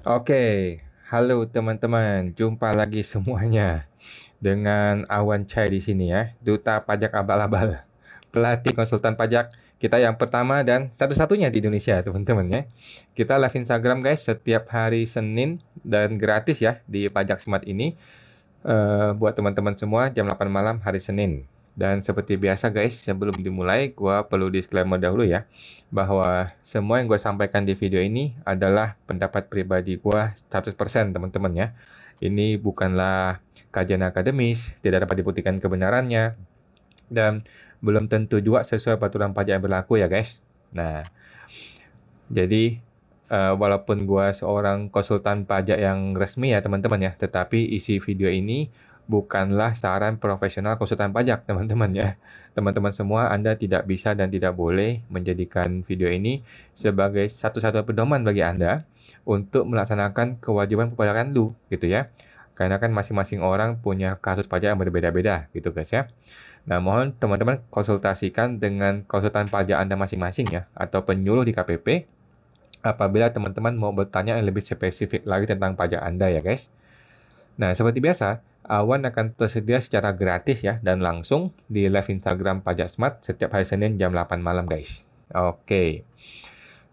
Oke, halo teman-teman, jumpa lagi semuanya dengan Awan Chai di sini ya, Duta Pajak Abal-Abal, pelatih konsultan pajak kita yang pertama dan satu-satunya di Indonesia, teman-teman ya. Kita live Instagram guys setiap hari Senin dan gratis ya di Pajak Smart ini buat teman-teman semua jam 8 malam hari Senin. Dan seperti biasa guys, sebelum dimulai, gua perlu disclaimer dahulu ya, bahwa semua yang gue sampaikan di video ini adalah pendapat pribadi gua 100% teman-teman ya. Ini bukanlah kajian akademis, tidak dapat dibuktikan kebenarannya, dan belum tentu juga sesuai peraturan pajak yang berlaku ya guys. Nah, jadi walaupun gua seorang konsultan pajak yang resmi ya teman-teman ya, tetapi isi video ini bukanlah saran profesional konsultan pajak teman-teman ya. Teman-teman semua, Anda tidak bisa dan tidak boleh menjadikan video ini sebagai satu-satunya pedoman bagi Anda untuk melaksanakan kewajiban perpajakan lu gitu ya. Karena kan masing-masing orang punya kasus pajak yang berbeda-beda gitu guys ya. Nah, mohon teman-teman konsultasikan dengan konsultan pajak Anda masing-masing ya, atau penyuluh di KPP apabila teman-teman mau bertanya yang lebih spesifik lagi tentang pajak Anda ya guys. Nah, seperti biasa, Awan akan tersedia secara gratis ya dan langsung di live Instagram Pajak Smart setiap hari Senin jam 8 malam guys. Oke,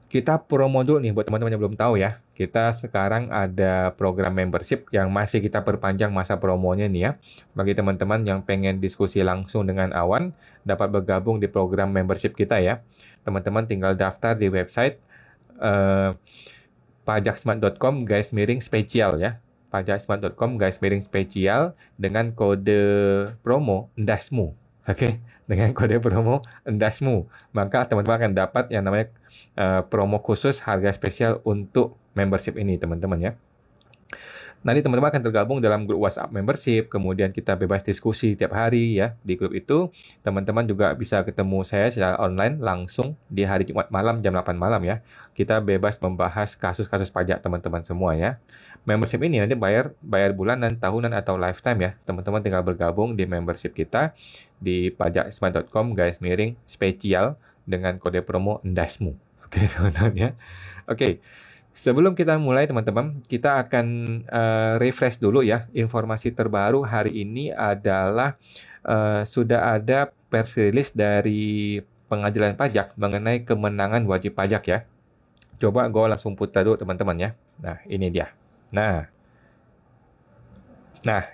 kita promo dulu nih buat teman-teman yang belum tahu ya. Kita sekarang ada program membership yang masih kita perpanjang masa promonya nih ya. Bagi teman-teman yang pengen diskusi langsung dengan Awan, dapat bergabung di program membership kita ya. Teman-teman tinggal daftar di website eh, pajaksmart.com guys miring spesial ya. Pajaksmart.com guys miring spesial dengan kode promo endasmu. Oke, dengan kode promo endasmu, maka teman-teman akan dapat yang namanya promo khusus harga spesial untuk membership ini teman-teman ya. Nanti teman-teman akan tergabung dalam grup WhatsApp membership, kemudian kita bebas diskusi tiap hari ya. Di grup itu, teman-teman juga bisa ketemu saya secara online langsung di hari Jumat malam jam 8 malam ya. Kita bebas membahas kasus-kasus pajak teman-teman semua ya. Membership ini nanti bayar bulanan, tahunan, atau lifetime ya. Teman-teman tinggal bergabung di membership kita di pajaksmart.com guys miring spesial dengan kode promo endasmu. Oke teman-teman ya. Oke. Sebelum kita mulai teman-teman, kita akan refresh dulu ya. Informasi terbaru hari ini adalah sudah ada press release dari pengadilan pajak mengenai kemenangan wajib pajak ya. Coba gue langsung putar dulu teman-teman ya. Nah, ini dia. Nah,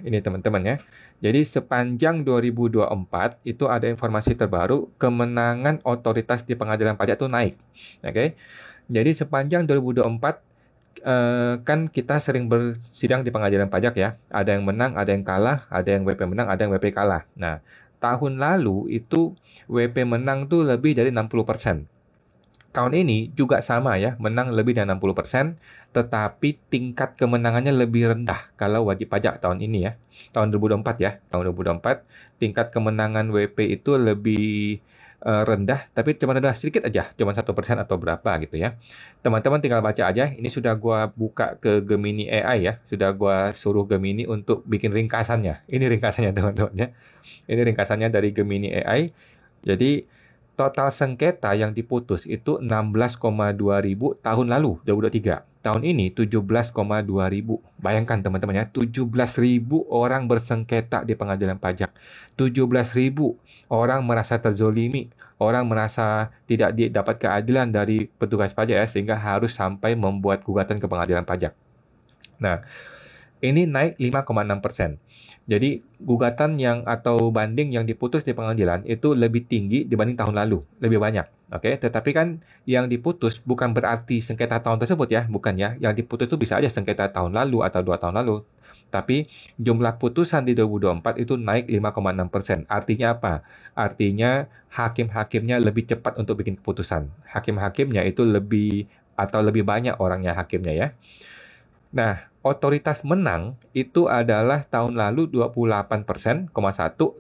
ini teman-teman ya. Jadi sepanjang 2024 itu ada informasi terbaru kemenangan otoritas di pengadilan pajak itu naik. Oke. Jadi sepanjang 2024 kan kita sering bersidang di pengadilan pajak ya. Ada yang menang, ada yang kalah, ada yang WP menang, ada yang WP kalah. Nah, tahun lalu itu WP menang tuh lebih dari 60%. Tahun ini juga sama ya, menang lebih dari 60%, tetapi tingkat kemenangannya lebih rendah kalau wajib pajak tahun ini ya. Tahun 2024 ya, tahun 2024 tingkat kemenangan WP itu lebih rendah, tapi cuma rendah sedikit aja, cuma 1% atau berapa gitu ya. Teman-teman tinggal baca aja, ini sudah gua buka ke Gemini AI ya, sudah gua suruh Gemini untuk bikin ringkasannya. Ini ringkasannya teman-teman ya. Ini ringkasannya dari Gemini AI. Jadi total sengketa yang diputus itu 16,2 ribu tahun lalu, 2023. Tahun ini 17,2 ribu. Bayangkan teman-teman ya, 17 ribu orang bersengketa di pengadilan pajak. 17 ribu orang merasa terzolimi, orang merasa tidak dapat keadilan dari petugas pajak ya, sehingga harus sampai membuat gugatan ke pengadilan pajak. Nah, ini naik 5,6%. Jadi gugatan yang atau banding yang diputus di pengadilan itu lebih tinggi dibanding tahun lalu, lebih banyak. Oke, tetapi kan yang diputus bukan berarti sengketa tahun tersebut ya, bukan ya. Yang diputus itu bisa aja sengketa tahun lalu atau 2 tahun lalu. Tapi jumlah putusan di 2024 itu naik 5,6%. Artinya apa? Artinya hakim-hakimnya lebih cepat untuk bikin keputusan. Hakim-hakimnya itu lebih atau lebih banyak orangnya hakimnya ya. Nah, otoritas menang itu adalah tahun lalu 28,1%,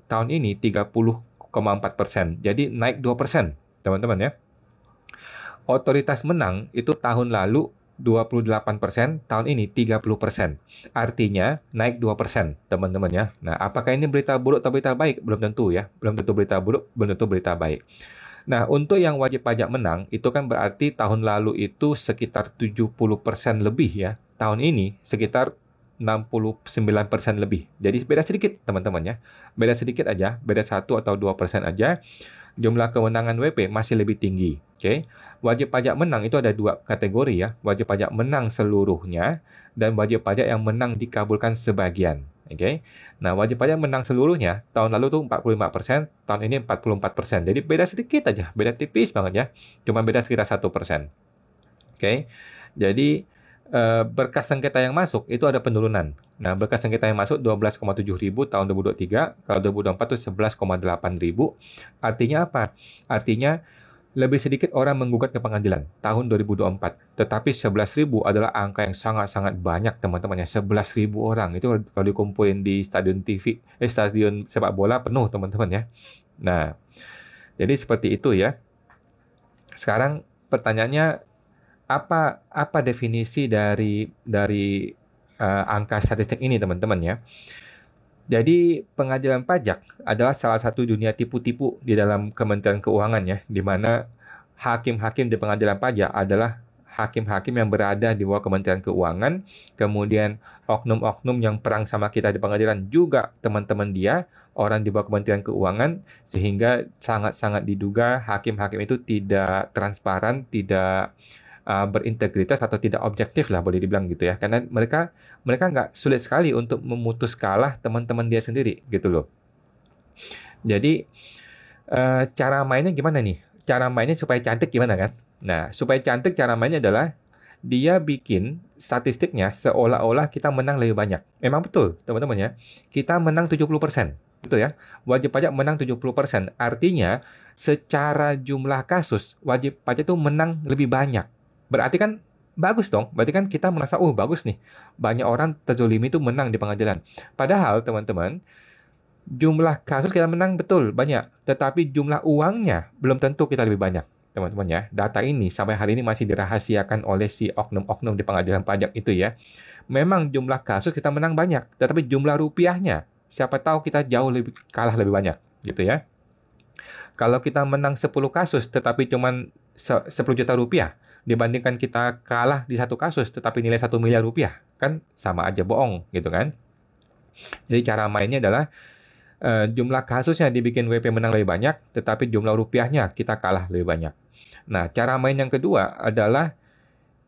tahun ini 30,4%. Jadi naik 2%, teman-teman ya. Otoritas menang itu tahun lalu 28%, tahun ini 30%. Artinya naik 2%, teman-teman ya. Nah, apakah ini berita buruk atau berita baik? Belum tentu ya. Belum tentu berita buruk, belum tentu berita baik. Nah, untuk yang wajib pajak menang, itu kan berarti tahun lalu itu sekitar 70% lebih ya. tahun ini sekitar 69% lebih. Jadi beda sedikit teman-teman ya. Beda sedikit aja, beda 1 atau 2% aja. Jumlah kewenangan WP masih lebih tinggi. Oke. Wajib pajak menang itu ada 2 kategori ya. Wajib pajak menang seluruhnya dan wajib pajak yang menang dikabulkan sebagian. Oke. Nah, wajib pajak menang seluruhnya tahun lalu tuh 45%, tahun ini 44%. Jadi beda sedikit aja, beda tipis banget ya. Cuma beda sekitar 1%. Oke. Jadi berkas sengketa yang masuk itu ada penurunan. Nah, berkas sengketa yang masuk 12,7 ribu tahun 2023, kalau 2024 itu 11,8 ribu. Artinya apa? Artinya lebih sedikit orang menggugat ke pengadilan tahun 2024. Tetapi 11.000 adalah angka yang sangat-sangat banyak teman-teman ya. 11.000 orang itu kalau dikumpulin di stadion TV, stadion sepak bola penuh teman-teman ya. Nah, jadi seperti itu ya. Sekarang pertanyaannya apa definisi dari angka statistik ini teman-teman ya. Jadi pengadilan pajak adalah salah satu dunia tipu-tipu di dalam Kementerian Keuangan ya, di mana hakim-hakim di pengadilan pajak adalah hakim-hakim yang berada di bawah Kementerian Keuangan, kemudian oknum-oknum yang perang sama kita di pengadilan juga teman-teman dia, orang di bawah Kementerian Keuangan, sehingga sangat-sangat diduga hakim-hakim itu tidak transparan, tidak berintegritas atau tidak objektif lah boleh dibilang gitu ya, karena mereka nggak sulit sekali untuk memutus kalah teman-teman dia sendiri gitu loh. Jadi cara mainnya gimana nih? Cara mainnya supaya cantik gimana kan? Nah, supaya cantik cara mainnya adalah dia bikin statistiknya seolah-olah kita menang lebih banyak. Memang betul teman-teman ya, kita menang 70%. Gitu ya. Wajib pajak menang 70%. Artinya secara jumlah kasus wajib pajak itu menang lebih banyak. Berarti kan bagus dong. Berarti kan kita merasa, oh bagus nih. Banyak orang terzolimi itu menang di pengadilan. Padahal teman-teman, jumlah kasus kita menang betul banyak. Tetapi jumlah uangnya belum tentu kita lebih banyak. Teman-teman ya, data ini sampai hari ini masih dirahasiakan oleh si oknum-oknum di pengadilan pajak itu ya. Memang jumlah kasus kita menang banyak. Tetapi jumlah rupiahnya, siapa tahu kita jauh lebih kalah lebih banyak. Gitu ya. Kalau kita menang 10 kasus tetapi cuma 10 juta rupiah, dibandingkan kita kalah di 1 kasus tetapi nilai 1 miliar rupiah, kan sama aja bohong gitu kan. Jadi cara mainnya adalah jumlah kasusnya dibikin WP menang lebih banyak, tetapi jumlah rupiahnya kita kalah lebih banyak. Nah, cara main yang kedua adalah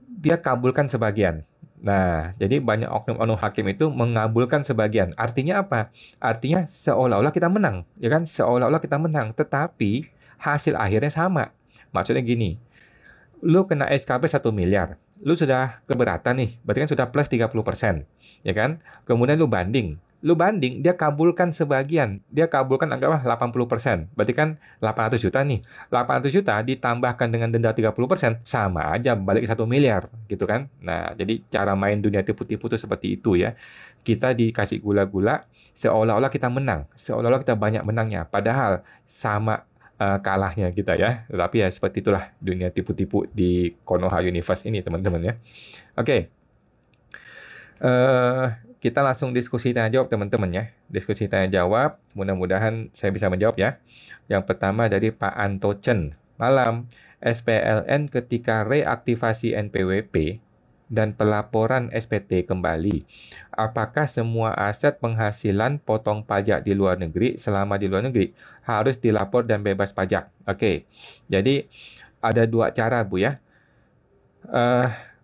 dia kabulkan sebagian. Nah, jadi banyak oknum-oknum hakim itu mengabulkan sebagian. Artinya apa? Artinya seolah-olah kita menang, ya kan? Seolah-olah kita menang, tetapi hasil akhirnya sama. Maksudnya gini, lu kena SKP 1 miliar, lu sudah keberatan nih, berarti kan sudah plus 30%, ya kan? Kemudian lu banding, dia kabulkan sebagian, dia kabulkan anggaplah 80%, berarti kan 800 juta nih, 800 juta ditambahkan dengan denda 30%, sama aja balik 1 miliar, gitu kan? Nah, jadi cara main dunia tipu-tipu itu seperti itu ya, kita dikasih gula-gula, seolah-olah kita menang, seolah-olah kita banyak menangnya, padahal sama kalahnya kita ya. Tapi ya seperti itulah dunia tipu-tipu di Konoha Universe ini teman-teman ya. Oke. Kita langsung diskusi tanya jawab teman-teman ya. Diskusi tanya jawab. Mudah-mudahan saya bisa menjawab ya. Yang pertama dari Pak Anto Chen. Malam, SPLN ketika reaktivasi NPWP dan pelaporan SPT kembali, apakah semua aset penghasilan potong pajak di luar negeri selama di luar negeri harus dilapor dan bebas pajak? Oke, jadi ada 2 cara Bu ya.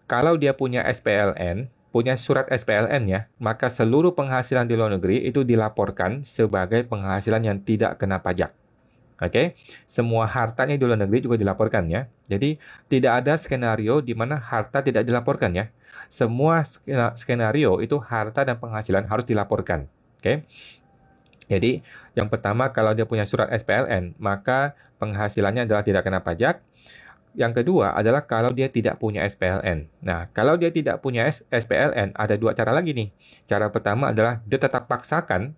Kalau dia punya SPLN, punya surat SPLN ya, maka seluruh penghasilan di luar negeri itu dilaporkan sebagai penghasilan yang tidak kena pajak. Oke, semua hartanya di luar negeri juga dilaporkan ya. Jadi tidak ada skenario di mana harta tidak dilaporkan ya. Semua skenario itu harta dan penghasilan harus dilaporkan. Oke. Jadi yang pertama kalau dia punya surat SPLN, maka penghasilannya adalah tidak kena pajak. Yang kedua adalah kalau dia tidak punya SPLN. Nah, kalau dia tidak punya SPLN, ada 2 cara lagi nih. Cara pertama adalah dia tetap paksakan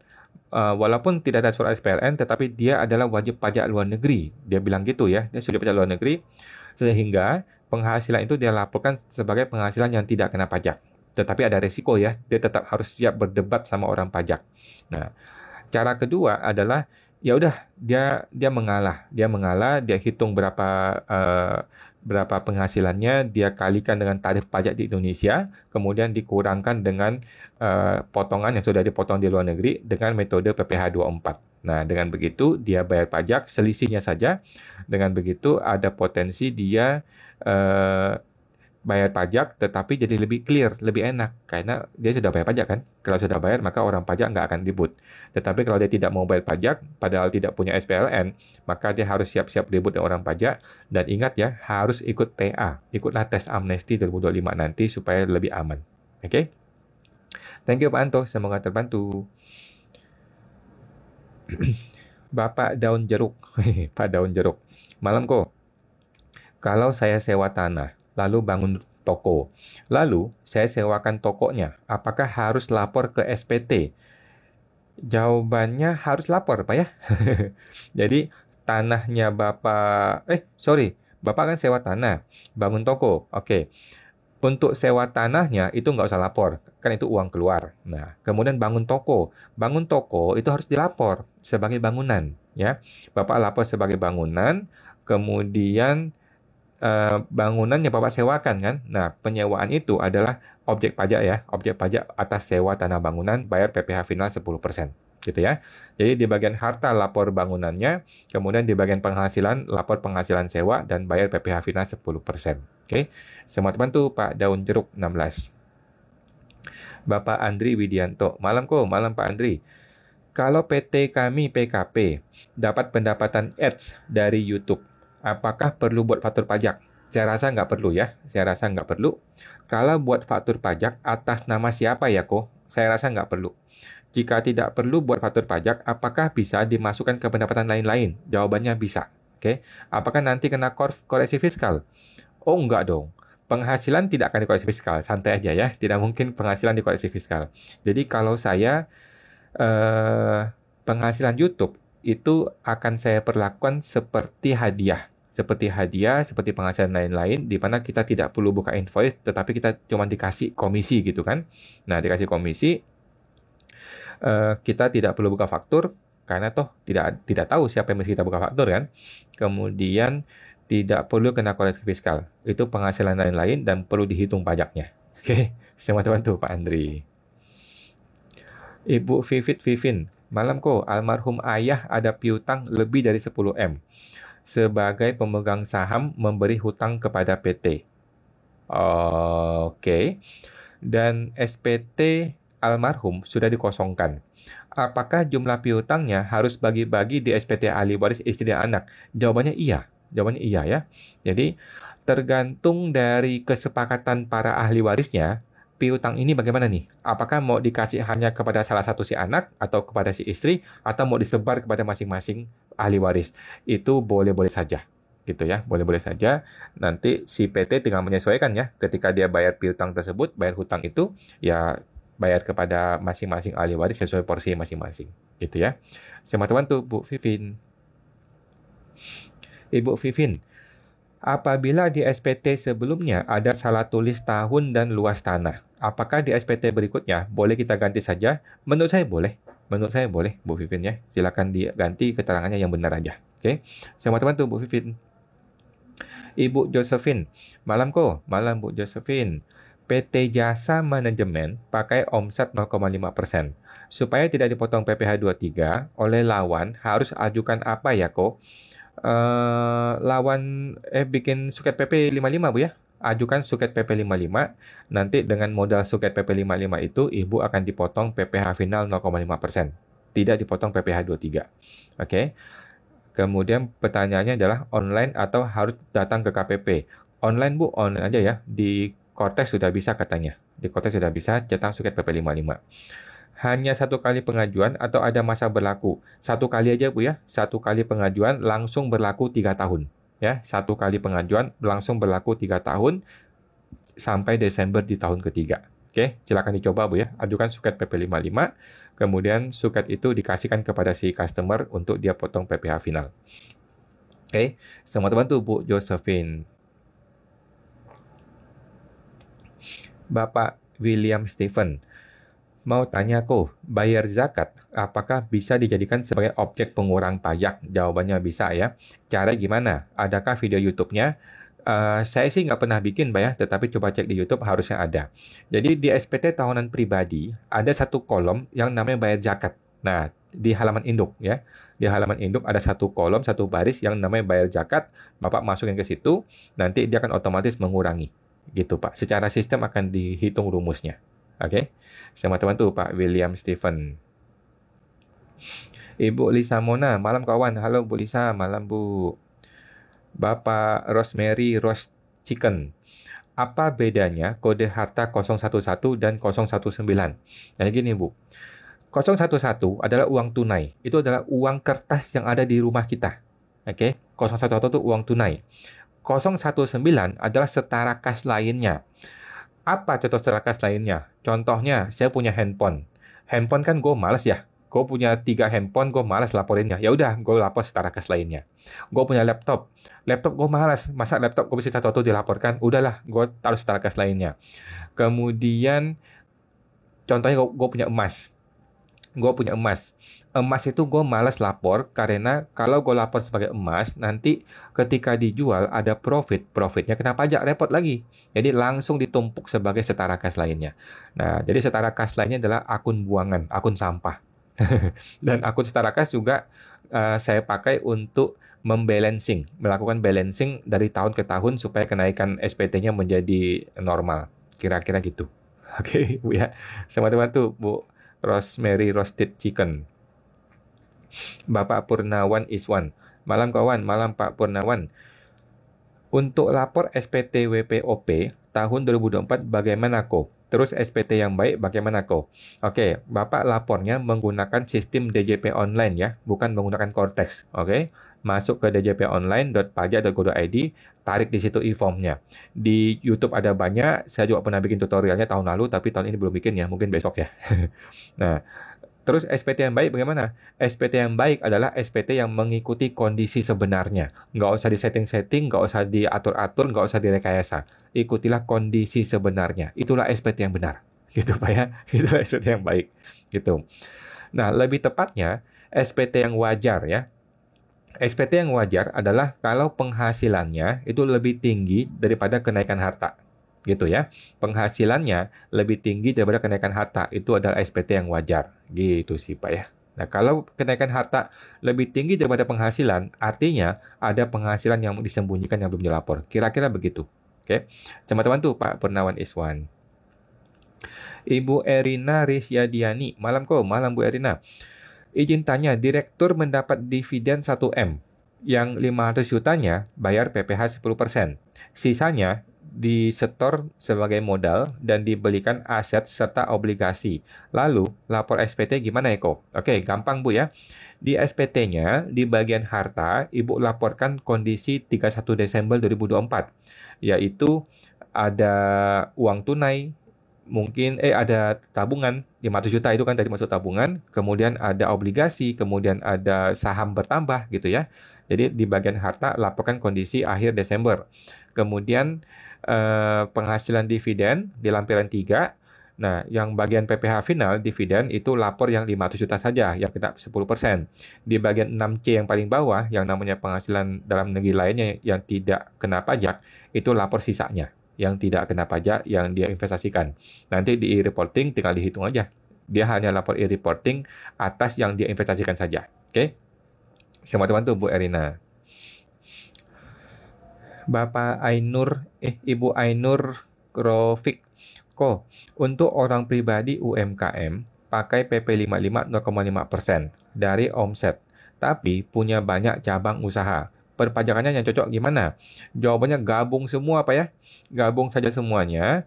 walaupun tidak ada surat SPLN, tetapi dia adalah wajib pajak luar negeri. Dia bilang gitu ya, dia wajib pajak luar negeri, sehingga penghasilan itu dia laporkan sebagai penghasilan yang tidak kena pajak. Tetapi ada resiko ya, dia tetap harus siap berdebat sama orang pajak. Nah, cara kedua adalah ya udah dia mengalah, dia hitung berapa penghasilannya, dia kalikan dengan tarif pajak di Indonesia, kemudian dikurangkan dengan potongan yang sudah dipotong di luar negeri dengan metode PPh 24. Nah, dengan begitu dia bayar pajak selisihnya saja. Dengan begitu ada potensi dia eh, bayar pajak tetapi jadi lebih clear, lebih enak karena dia sudah bayar pajak kan. Kalau sudah bayar maka orang pajak nggak akan ribut. Tetapi kalau dia tidak mau bayar pajak padahal tidak punya SPLN, maka dia harus siap-siap ribut dengan orang pajak dan ingat ya, harus ikut TA, ikutlah tes amnesti 2025 nanti supaya lebih aman. Oke? Okay? Thank you Pak Anto, semoga terbantu. Bapak Daun Jeruk. Pak Daun Jeruk. Malam kok. Kalau saya sewa tanah, lalu bangun toko, lalu saya sewakan tokonya, apakah harus lapor ke SPT? Jawabannya harus lapor, Pak ya. Jadi tanahnya Bapak, Bapak kan sewa tanah, bangun toko, oke. Untuk sewa tanahnya itu nggak usah lapor, kan itu uang keluar. Nah, kemudian bangun toko itu harus dilapor sebagai bangunan, ya. Bapak lapor sebagai bangunan, kemudian bangunan yang Bapak sewakan kan. Nah, penyewaan itu adalah objek pajak ya, objek pajak atas sewa tanah bangunan bayar PPh final 10%. Gitu ya. Jadi di bagian harta lapor bangunannya, kemudian di bagian penghasilan lapor penghasilan sewa dan bayar PPh final 10%. Oke. Semua terbantu Pak Daun Jeruk 16. Bapak Andri Widianto. Malam kok, malam Pak Andri. Kalau PT kami PKP dapat pendapatan ads dari YouTube, apakah perlu buat faktur pajak? Saya rasa nggak perlu ya. Saya rasa nggak perlu. Kalau buat faktur pajak atas nama siapa ya kok? Saya rasa nggak perlu. Jika tidak perlu buat faktur pajak, apakah bisa dimasukkan ke pendapatan lain-lain? Jawabannya bisa. Oke. Apakah nanti kena koreksi fiskal? Oh enggak dong. Penghasilan tidak akan dikoreksi fiskal. Santai aja ya. Tidak mungkin penghasilan dikoreksi fiskal. Jadi kalau saya penghasilan YouTube itu akan saya perlakukan seperti hadiah. Seperti penghasilan lain-lain, di mana kita tidak perlu buka invoice, tetapi kita cuma dikasih komisi gitu kan. Nah, dikasih komisi, kita tidak perlu buka faktur, karena toh tidak tahu siapa yang mesti kita buka faktur kan. Kemudian, tidak perlu kena koreksi fiskal. Itu penghasilan lain-lain dan perlu dihitung pajaknya. Oke, selamat bantu Pak Andri. Ibu Vivin, malam kok, almarhum ayah ada piutang lebih dari 10M. Sebagai pemegang saham memberi hutang kepada PT. Oke. Dan SPT almarhum sudah dikosongkan. Apakah jumlah piutangnya harus bagi-bagi di SPT ahli waris istri dan anak? Jawabannya iya. Jawabannya iya ya. Jadi tergantung dari kesepakatan para ahli warisnya, piutang ini bagaimana nih? Apakah mau dikasih hanya kepada salah satu si anak atau kepada si istri atau mau disebar kepada masing-masing ahli waris? Itu boleh-boleh saja. Gitu ya, boleh-boleh saja. Nanti si PT tinggal menyesuaikan ya. Ketika dia bayar piutang tersebut, bayar hutang itu, ya bayar kepada masing-masing ahli waris sesuai porsi masing-masing. Gitu ya. Selamat bantu Bu Vivin. Ibu Vivin, apabila di SPT sebelumnya ada salah tulis tahun dan luas tanah, apakah di SPT berikutnya boleh kita ganti saja? Menurut saya boleh. Menurut saya boleh, Bu Vivin ya. Silakan diganti keterangannya yang benar aja. Oke. Selamat bantu Bu Vivin. Ibu Josephine, malam kok. Malam Bu Josephine. PT Jasa Manajemen pakai omset 0,5%. Supaya tidak dipotong PPh 23 oleh lawan, harus ajukan apa ya kok? Bikin suket PP 55 Bu ya. Ajukan suket PP 55. Nanti dengan modal suket PP 55 itu Ibu akan dipotong PPh final 0,5%. Tidak dipotong PPh 23. Oke. Kemudian pertanyaannya adalah online atau harus datang ke KPP? Online Bu, online aja ya. Di Kortes sudah bisa katanya. Di Kortes sudah bisa cetak suket PP 55. Hanya satu kali pengajuan atau ada masa berlaku? Satu kali aja Bu ya. Satu kali pengajuan langsung berlaku 3 tahun. Ya, satu kali pengajuan langsung berlaku 3 tahun sampai Desember di tahun ketiga. Oke, silakan dicoba Bu ya. Ajukan suket PP 55, kemudian suket itu dikasihkan kepada si customer untuk dia potong PPh final. Oke, semua terbantu Bu Josephine. Bapak William Stephen, Mau tanya kok, bayar zakat apakah bisa dijadikan sebagai objek pengurang pajak? Jawabannya bisa ya. Cara gimana? Adakah video YouTube-nya? Saya sih nggak pernah bikin, Pak ya, tetapi coba cek di YouTube harusnya ada. Jadi di SPT tahunan pribadi ada satu kolom yang namanya bayar zakat. Nah, di halaman induk ya. Di halaman induk ada satu kolom, satu baris yang namanya bayar zakat. Bapak masukin ke situ, nanti dia akan otomatis mengurangi. Gitu, Pak. Secara sistem akan dihitung rumusnya. Oke? Sama teman tuh, Pak William Stephen. Ibu Lisa Mona, malam kawan. Halo Bu Lisa, malam Bu. Bapak Rosemary Roast Chicken. Apa bedanya kode harta 011 dan 019? Jadi gini Bu, 011 adalah uang tunai. Itu adalah uang kertas yang ada di rumah kita. Oke, 011 itu uang tunai. 019 adalah setara kas lainnya. Apa contoh setara kas lainnya? Contohnya, saya punya handphone. Handphone kan gue males ya. Gue punya 3 handphone, gue malas laporinnya. Ya udah, gue lapor setara kas lainnya. Gue punya laptop. Laptop gue malas. Masa laptop gue bisa satu-satu dilaporkan? Udahlah, gue taruh setara kas lainnya. Kemudian, contohnya gue punya emas. Gue punya emas. Emas itu gue malas lapor karena kalau gue lapor sebagai emas, nanti ketika dijual ada profit. Profitnya kena pajak, repot lagi. Jadi langsung ditumpuk sebagai setara kas lainnya. Nah, jadi setara kas lainnya adalah akun buangan, akun sampah. Dan akun setara kas juga saya pakai untuk melakukan balancing dari tahun ke tahun supaya kenaikan SPT-nya menjadi normal. Kira-kira gitu. Oke, Bu ya. Sama teman tuh, Bu Rosemary Roasted Chicken. Bapak Purnawan Iswan. Malam kawan, malam Pak Purnawan. Untuk lapor SPT WPOP tahun 2024 bagaimana kok? Terus SPT yang baik bagaimana kok? Oke, Bapak lapornya menggunakan sistem DJP online ya, bukan menggunakan Cortex. Oke, masuk ke djponline.pajak.go.id, tarik di situ e-formnya. Di YouTube ada banyak, saya juga pernah bikin tutorialnya tahun lalu, tapi tahun ini belum bikin ya, mungkin besok ya. Nah, terus SPT yang baik bagaimana? SPT yang baik adalah SPT yang mengikuti kondisi sebenarnya. Nggak usah disetting-setting, nggak usah diatur-atur, nggak usah direkayasa. Ikutilah kondisi sebenarnya. Itulah SPT yang benar. Gitu Pak ya. Itulah SPT yang baik. Gitu. Nah, lebih tepatnya SPT yang wajar ya. SPT yang wajar adalah kalau penghasilannya itu lebih tinggi daripada kenaikan harta. Gitu ya. Penghasilannya lebih tinggi daripada kenaikan harta. Itu adalah SPT yang wajar. Gitu sih Pak ya. Nah, kalau kenaikan harta lebih tinggi daripada penghasilan, artinya ada penghasilan yang disembunyikan yang belum dilapor. Kira-kira begitu. Oke. Teman-teman tuh Pak Purnawan Iswan. Ibu Erina Risyadiani. Malam kok, malam Bu Erina. Izin tanya, direktur mendapat dividen 1M. Yang 500 jutanya bayar PPh 10%. Sisanya disetor sebagai modal dan dibelikan aset serta obligasi. Lalu, lapor SPT gimana ya kok? Oke, gampang Bu ya. Di SPT-nya, di bagian harta, Ibu laporkan kondisi 31 Desember 2024. Yaitu ada uang tunai, mungkin ada tabungan 500 juta itu kan tadi masuk tabungan, kemudian ada obligasi, kemudian ada saham bertambah gitu ya. Jadi di bagian harta laporkan kondisi akhir Desember. Kemudian penghasilan dividen di lampiran 3. Nah, yang bagian PPh final dividen itu lapor yang 500 juta saja yang kena 10%. Di bagian 6C yang paling bawah yang namanya penghasilan dalam negeri lainnya yang tidak kena pajak itu lapor sisanya yang tidak kena pajak yang dia investasikan. Nanti di e-reporting tinggal dihitung aja. Dia hanya lapor e-reporting atas yang dia investasikan saja. Oke? Sama teman tuh Bu Erina. Bapak Ainur, Ibu Ainur Rofik. Kok untuk orang pribadi UMKM pakai PP 55 0,5% dari omset, tapi punya banyak cabang usaha. Perpajakannya yang cocok gimana? Jawabannya gabung semua Pak ya. Gabung saja semuanya,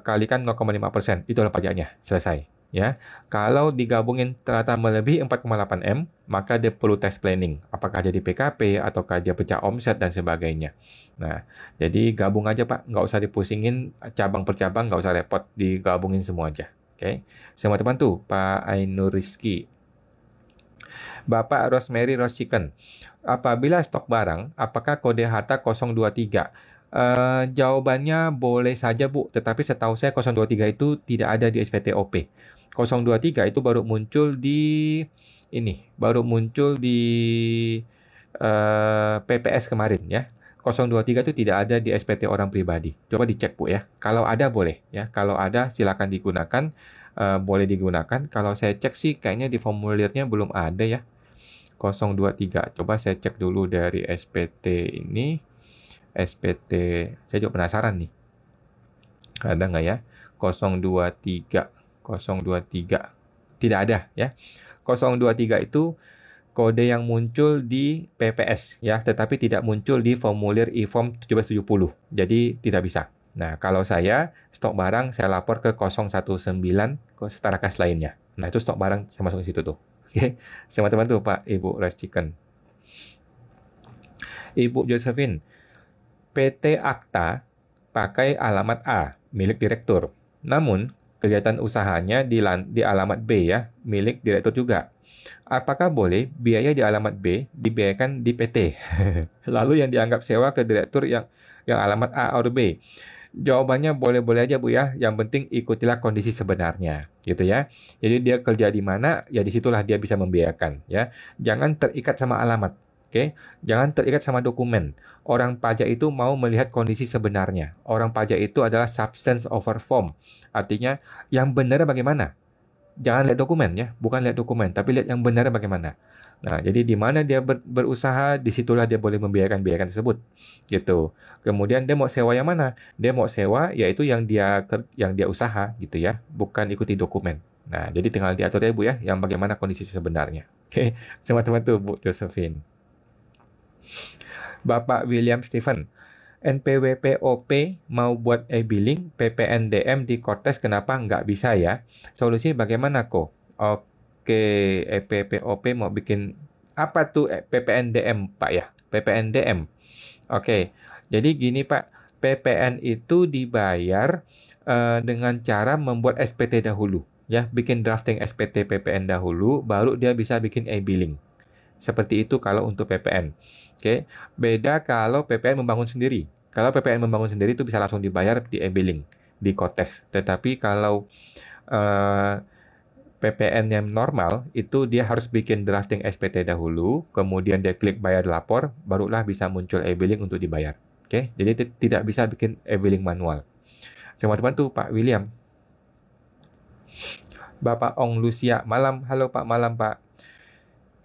kalikan 0,5%. Itulah pajaknya. Selesai. Ya. Kalau digabungin ternyata melebihi 4,8 M, maka dia perlu tax planning. Apakah jadi PKP, ataukah dia pecah omset, dan sebagainya. Nah, jadi gabung aja Pak. Nggak usah dipusingin cabang per cabang, nggak usah repot. Digabungin semua aja. Oke. Semua teman tuh, Pak Ainur Rizky. Bapak Rosemary Roast Chicken. Apabila stok barang, apakah kode harta 023? Jawabannya boleh saja Bu, tetapi setahu saya 023 itu tidak ada di SPT OP. 023 itu baru muncul di baru muncul di PPS kemarin ya. 023 itu tidak ada di SPT orang pribadi. Coba dicek Bu ya. Kalau ada boleh ya. Kalau ada silakan digunakan, boleh digunakan. Kalau saya cek sih kayaknya di formulirnya belum ada ya. 023. Coba saya cek dulu dari SPT ini. SPT, saya juga penasaran nih. Ada nggak ya? 023. 023. Tidak ada ya. 023 itu kode yang muncul di PPS ya, tetapi tidak muncul di formulir e-form 1770. Jadi tidak bisa. Nah, kalau saya stok barang saya lapor ke 019 ke setara kas lainnya. Nah, itu stok barang saya masuk ke situ tuh. Oke. Sama teman tuh Pak Ibu Rice Chicken. Ibu Josephine, PT Akta pakai alamat A, milik direktur. Namun, kegiatan usahanya di alamat B ya, milik direktur juga. Apakah boleh biaya di alamat B dibiayakan di PT? Lalu yang dianggap sewa ke direktur yang alamat A atau B? Jawabannya boleh-boleh aja Bu ya. Yang penting ikutilah kondisi sebenarnya, gitu ya. Jadi dia kerja di mana, ya disitulah dia bisa membiayakan ya. Jangan terikat sama alamat. Oke, jangan terikat sama dokumen. Orang pajak itu mau melihat kondisi sebenarnya. Orang pajak itu adalah substance over form. Artinya yang benar bagaimana? Jangan lihat dokumen ya, bukan lihat dokumen, tapi lihat yang benar bagaimana. Nah, jadi di mana dia berusaha, disitulah dia boleh membiayakan tersebut, gitu. Kemudian dia mau sewa yang mana? Dia mau sewa, yaitu yang dia usaha, gitu ya, bukan ikuti dokumen. Nah, jadi tinggal diatur ya Bu ya, yang bagaimana kondisi sebenarnya. Oke, teman-teman tuh Bu Josephine. Bapak William Stephen, NPWPOP mau buat e-billing PPNDM di Kortes kenapa nggak bisa ya? Solusi bagaimana kok? Oke, EPPOP mau bikin apa tuh PPNDM Pak ya? PPNDM. Oke, jadi gini Pak, PPN itu dibayar dengan cara membuat SPT dahulu. Ya, bikin drafting SPT PPN dahulu, baru dia bisa bikin e-billing. Seperti itu kalau untuk PPN. Oke, beda kalau PPN membangun sendiri. Kalau PPN membangun sendiri itu bisa langsung dibayar di e-billing, di Kotex. Tetapi kalau PPN yang normal, itu dia harus bikin drafting SPT dahulu, kemudian dia klik bayar lapor, barulah bisa muncul e-billing untuk dibayar. Oke, jadi tidak bisa bikin e-billing manual. Teman-teman tuh Pak William. Bapak Ong Lucia, malam. Halo Pak, malam Pak.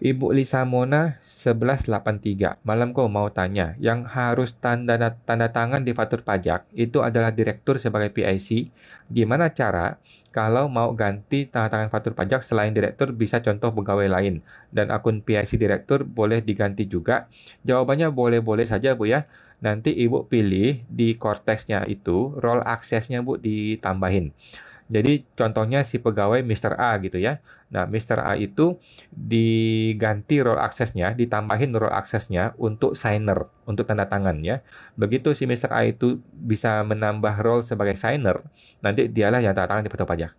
Ibu Lisa Mona 1183. Malam kau mau tanya, yang harus tanda tangan di faktur pajak itu adalah direktur sebagai PIC. Gimana cara kalau mau ganti tanda tangan faktur pajak selain direktur bisa contoh pegawai lain dan akun PIC direktur boleh diganti juga? Jawabannya boleh-boleh saja Bu ya. Nanti Ibu pilih di Cortex-nya itu role access-nya Bu ditambahin. Jadi contohnya si pegawai Mr. A gitu ya. Nah, Mr. A itu diganti role access-nya, ditambahin role access-nya untuk signer, untuk tanda tangan ya. Begitu si Mr. A itu bisa menambah role sebagai signer, nanti dialah yang tanda tangan di faktur pajak.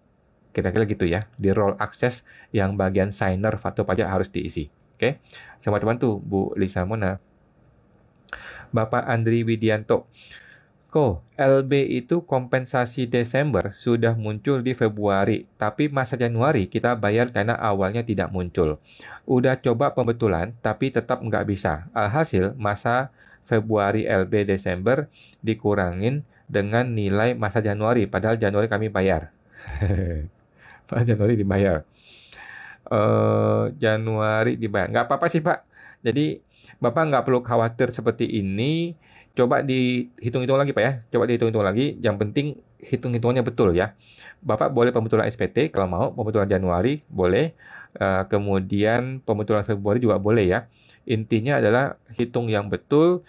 Kira-kira gitu ya. Di role access yang bagian signer faktur pajak harus diisi. Oke. Sama teman tuh Bu Lisa Mona. Bapak Andri Widianto. LB itu kompensasi Desember sudah muncul di Februari, tapi masa Januari kita bayar karena awalnya tidak muncul. Udah coba pembetulan, tapi tetap nggak bisa. Alhasil, masa Februari LB Desember dikurangin dengan nilai masa Januari, padahal Januari kami bayar. Padahal Januari dibayar. Januari dibayar. Nggak apa-apa sih Pak. Jadi, Bapak nggak perlu khawatir seperti ini. Coba dihitung-hitung lagi Pak ya. Coba dihitung-hitung lagi. Yang penting hitung-hitungannya betul ya. Bapak boleh pembetulan SPT kalau mau. Pembetulan Januari boleh. Kemudian pembetulan Februari juga boleh ya. Intinya adalah hitung yang betul.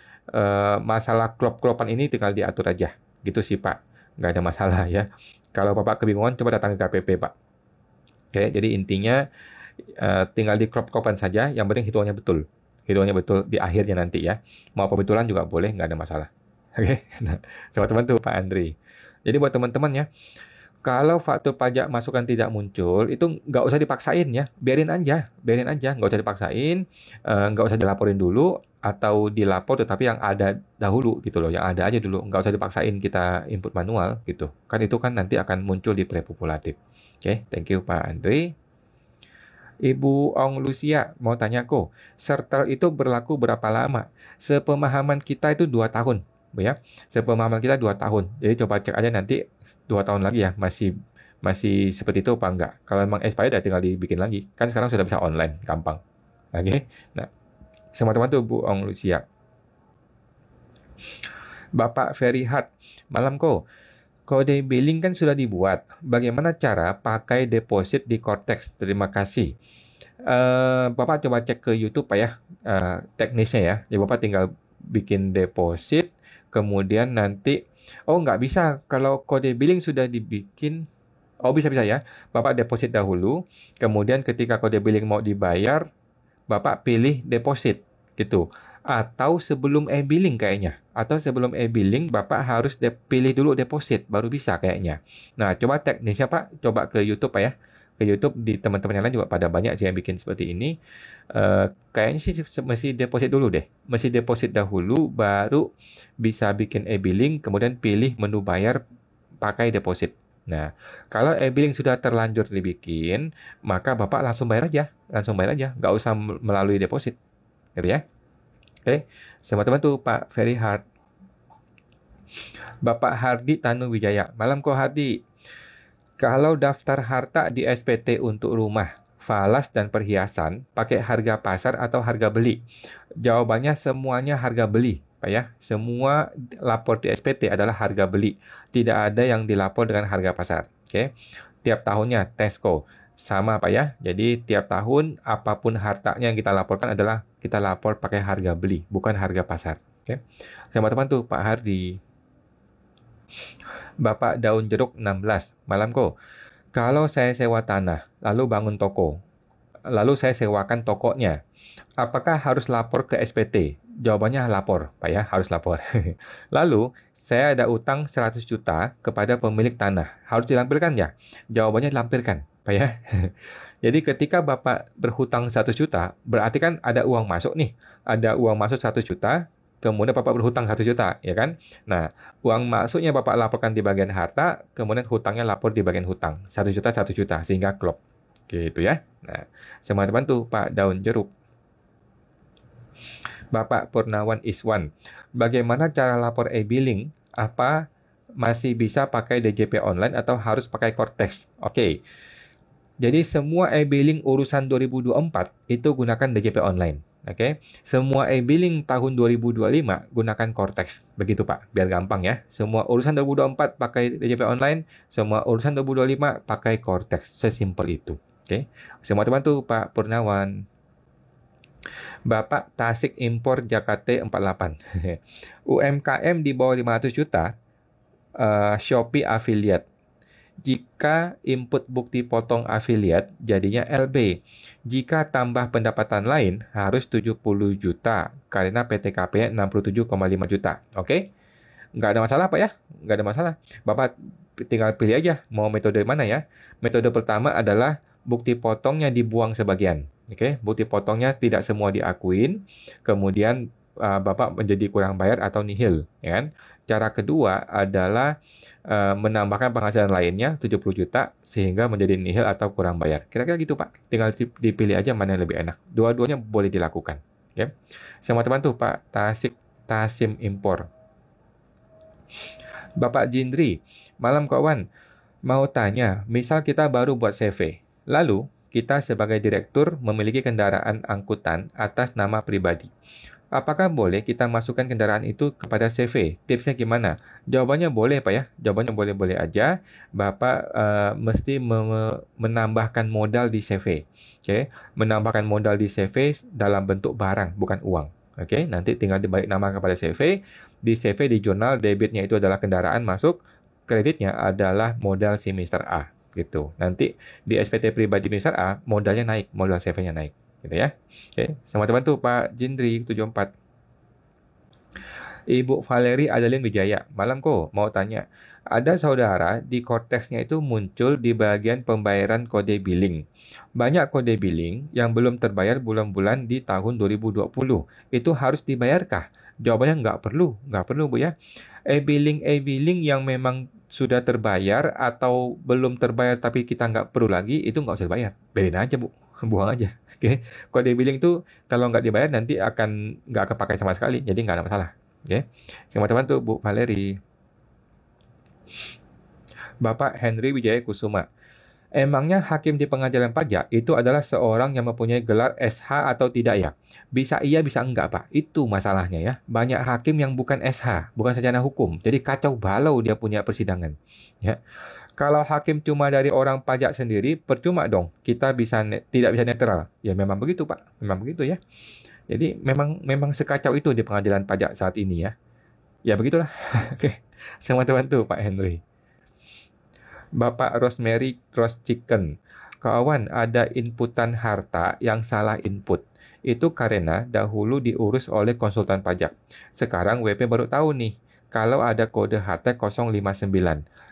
Masalah klop-klopan ini tinggal diatur aja. Gitu sih Pak. Nggak ada masalah ya. Kalau Bapak kebingungan coba datang ke KPP Pak. Oke, jadi intinya tinggal di klop-klopan saja. Yang penting hitungannya betul. Hitungannya betul di akhirnya nanti ya. Mau pembetulan juga boleh, nggak ada masalah. Oke, nah, teman-teman tuh Pak Andri. Jadi buat teman-teman ya, kalau faktur pajak masukan tidak muncul, itu nggak usah dipaksain ya. Biarin aja, nggak usah dipaksain, nggak usah dilaporin dulu. atau dilapor tetapi yang ada dahulu gitu loh, yang ada aja dulu, nggak usah dipaksain kita input manual gitu. Kan itu kan nanti akan muncul di prepopulatif. Oke, thank you Pak Andre. Ibu Ong Lucia mau tanya kok, sertal itu berlaku berapa lama? Sepemahaman kita itu 2 tahun, ya. Sepemahaman kita 2 tahun. Jadi coba cek aja nanti 2 tahun lagi ya, masih masih seperti itu apa enggak. Kalau memang expired ya tinggal dibikin lagi. Kan sekarang sudah bisa online, gampang. Oke. Nah, sama-sama tuh Bu Ong Lucia. Bapak Ferry Hart, malam kok. Kode billing kan sudah dibuat. Bagaimana cara pakai deposit di Cortex? Terima kasih. Bapak coba cek ke YouTube Pak ya, teknisnya ya. Jadi Bapak tinggal bikin deposit, kemudian nanti, oh nggak bisa kalau kode billing sudah dibikin. Oh bisa-bisa ya. Bapak deposit dahulu, kemudian ketika kode billing mau dibayar, Bapak pilih deposit gitu. Atau sebelum e-billing kayaknya. Atau sebelum e-billing Bapak harus pilih dulu deposit baru bisa kayaknya. Nah, coba teknisnya Pak, coba ke YouTube Pak ya. Ke YouTube di teman-teman yang lain juga pada banyak sih yang bikin seperti ini. Kayaknya sih mesti deposit dulu deh. Mesti deposit dahulu baru bisa bikin e-billing, kemudian pilih menu bayar pakai deposit. Nah, kalau e-billing sudah terlanjur dibikin, maka Bapak langsung bayar aja. Langsung bayar aja, nggak usah melalui deposit. Gitu ya. Oke, sama-sama tuh Pak Ferry Hart. Bapak Hardi Tanu Wijaya. Malam kok Hardi. Kalau daftar harta di SPT untuk rumah, falas dan perhiasan, pakai harga pasar atau harga beli? Jawabannya semuanya harga beli, Pak ya. Semua lapor di SPT adalah harga beli. Tidak ada yang dilapor dengan harga pasar. Oke. Tiap tahunnya Tesco. Sama Pak ya. Jadi tiap tahun apapun hartanya yang kita laporkan adalah kita lapor pakai harga beli, bukan harga pasar. Oke. Sama teman tuh Pak Hardi. Bapak Daun Jeruk 16. Malam kok. Kalau saya sewa tanah, lalu bangun toko, lalu saya sewakan tokonya, apakah harus lapor ke SPT? Jawabannya lapor, Pak ya, harus lapor. Lalu, saya ada utang 100 juta kepada pemilik tanah. Harus dilampirkan ya? Jawabannya dilampirkan, Pak ya. Jadi ketika Bapak berhutang 100 juta, berarti kan ada uang masuk nih. Ada uang masuk 100 juta, kemudian Bapak berhutang 1 juta, ya kan? Nah, uang masuknya Bapak laporkan di bagian harta, kemudian hutangnya lapor di bagian hutang. 1 juta, sehingga klop. Gitu ya. Nah, semua teman tuh Pak Daun Jeruk. Bapak Purnawan Iswan, bagaimana cara lapor e-billing? Apa masih bisa pakai DJP online atau harus pakai Cortex? Oke. Jadi semua e-billing urusan 2024 itu gunakan DJP online. Oke. Semua e-billing tahun 2025 gunakan Cortex. Begitu Pak, biar gampang ya. Semua urusan 2024 pakai DJP online, semua urusan 2025 pakai Cortex. Sesimpel itu. Oke. Semua teman tuh Pak Purnawan. Bapak Tasik Impor Jakarta 48. UMKM di bawah 500 juta, Shopee affiliate. Jika input bukti potong afiliat, jadinya LB. Jika tambah pendapatan lain, harus 70 juta, karena PTKP 67,5 juta. Oke? Nggak ada masalah, Pak ya? Nggak ada masalah. Bapak tinggal pilih aja mau metode mana ya. Metode pertama adalah bukti potongnya dibuang sebagian. Oke? Bukti potongnya tidak semua diakuin, kemudian Bapak menjadi kurang bayar atau nihil. Ya kan? Cara kedua adalah menambahkan penghasilan lainnya 70 juta sehingga menjadi nihil atau kurang bayar. Kira-kira gitu Pak. Tinggal dipilih aja mana yang lebih enak. Dua-duanya boleh dilakukan. Ya. Sama teman tuh Pak Tasim Impor. Bapak Jindri, malam kawan. Mau tanya, misal kita baru buat CV. Lalu kita sebagai direktur memiliki kendaraan angkutan atas nama pribadi. Apakah boleh kita masukkan kendaraan itu kepada CV? Tipsnya gimana? Jawabannya boleh Pak ya. Jawabannya boleh-boleh aja. Bapak mesti menambahkan modal di CV. Oke, menambahkan modal di CV dalam bentuk barang, bukan uang. Oke, nanti tinggal dibalik nama kepada CV. Di CV di jurnal debitnya itu adalah kendaraan masuk, kreditnya adalah modal si Mr. A. Gitu. Nanti di SPT pribadi Mr. A modalnya naik, modal CV-nya naik. Gitu ya. Oke, sama teman tuh Pak Jindri 74. Ibu Valeri Adeline Wijaya, malam kok mau tanya. Ada saudara di korteksnya itu muncul di bagian pembayaran kode billing. Banyak kode billing yang belum terbayar bulan-bulan di tahun 2020. Itu harus dibayarkah? Jawabannya nggak perlu Bu ya. E-billing yang memang sudah terbayar atau belum terbayar tapi kita nggak perlu lagi, itu nggak usah dibayar. Biarin aja Bu, buang aja. Oke, kode billing itu kalau nggak dibayar nanti akan nggak kepakai sama sekali, jadi nggak ada masalah. Oke, sama teman tuh Bu Valeri. Bapak Henry Wijaya Kusuma. Emangnya hakim di pengadilan pajak itu adalah seorang yang mempunyai gelar SH atau tidak ya? Bisa iya, bisa enggak, Pak. Itu masalahnya ya. Banyak hakim yang bukan SH, bukan sarjana hukum. Jadi kacau balau dia punya persidangan. Ya. Kalau hakim cuma dari orang pajak sendiri, percuma dong. Kita tidak bisa netral. Ya memang begitu, Pak. Memang begitu ya. Jadi memang sekacau itu di pengadilan pajak saat ini ya. Ya begitulah. Oke. Sama teman tuh Pak Henry. Bapak Rosemary Roast Chicken. Kawan, ada inputan harta yang salah input. Itu karena dahulu diurus oleh konsultan pajak. Sekarang WP baru tahu nih, kalau ada kode harta 059.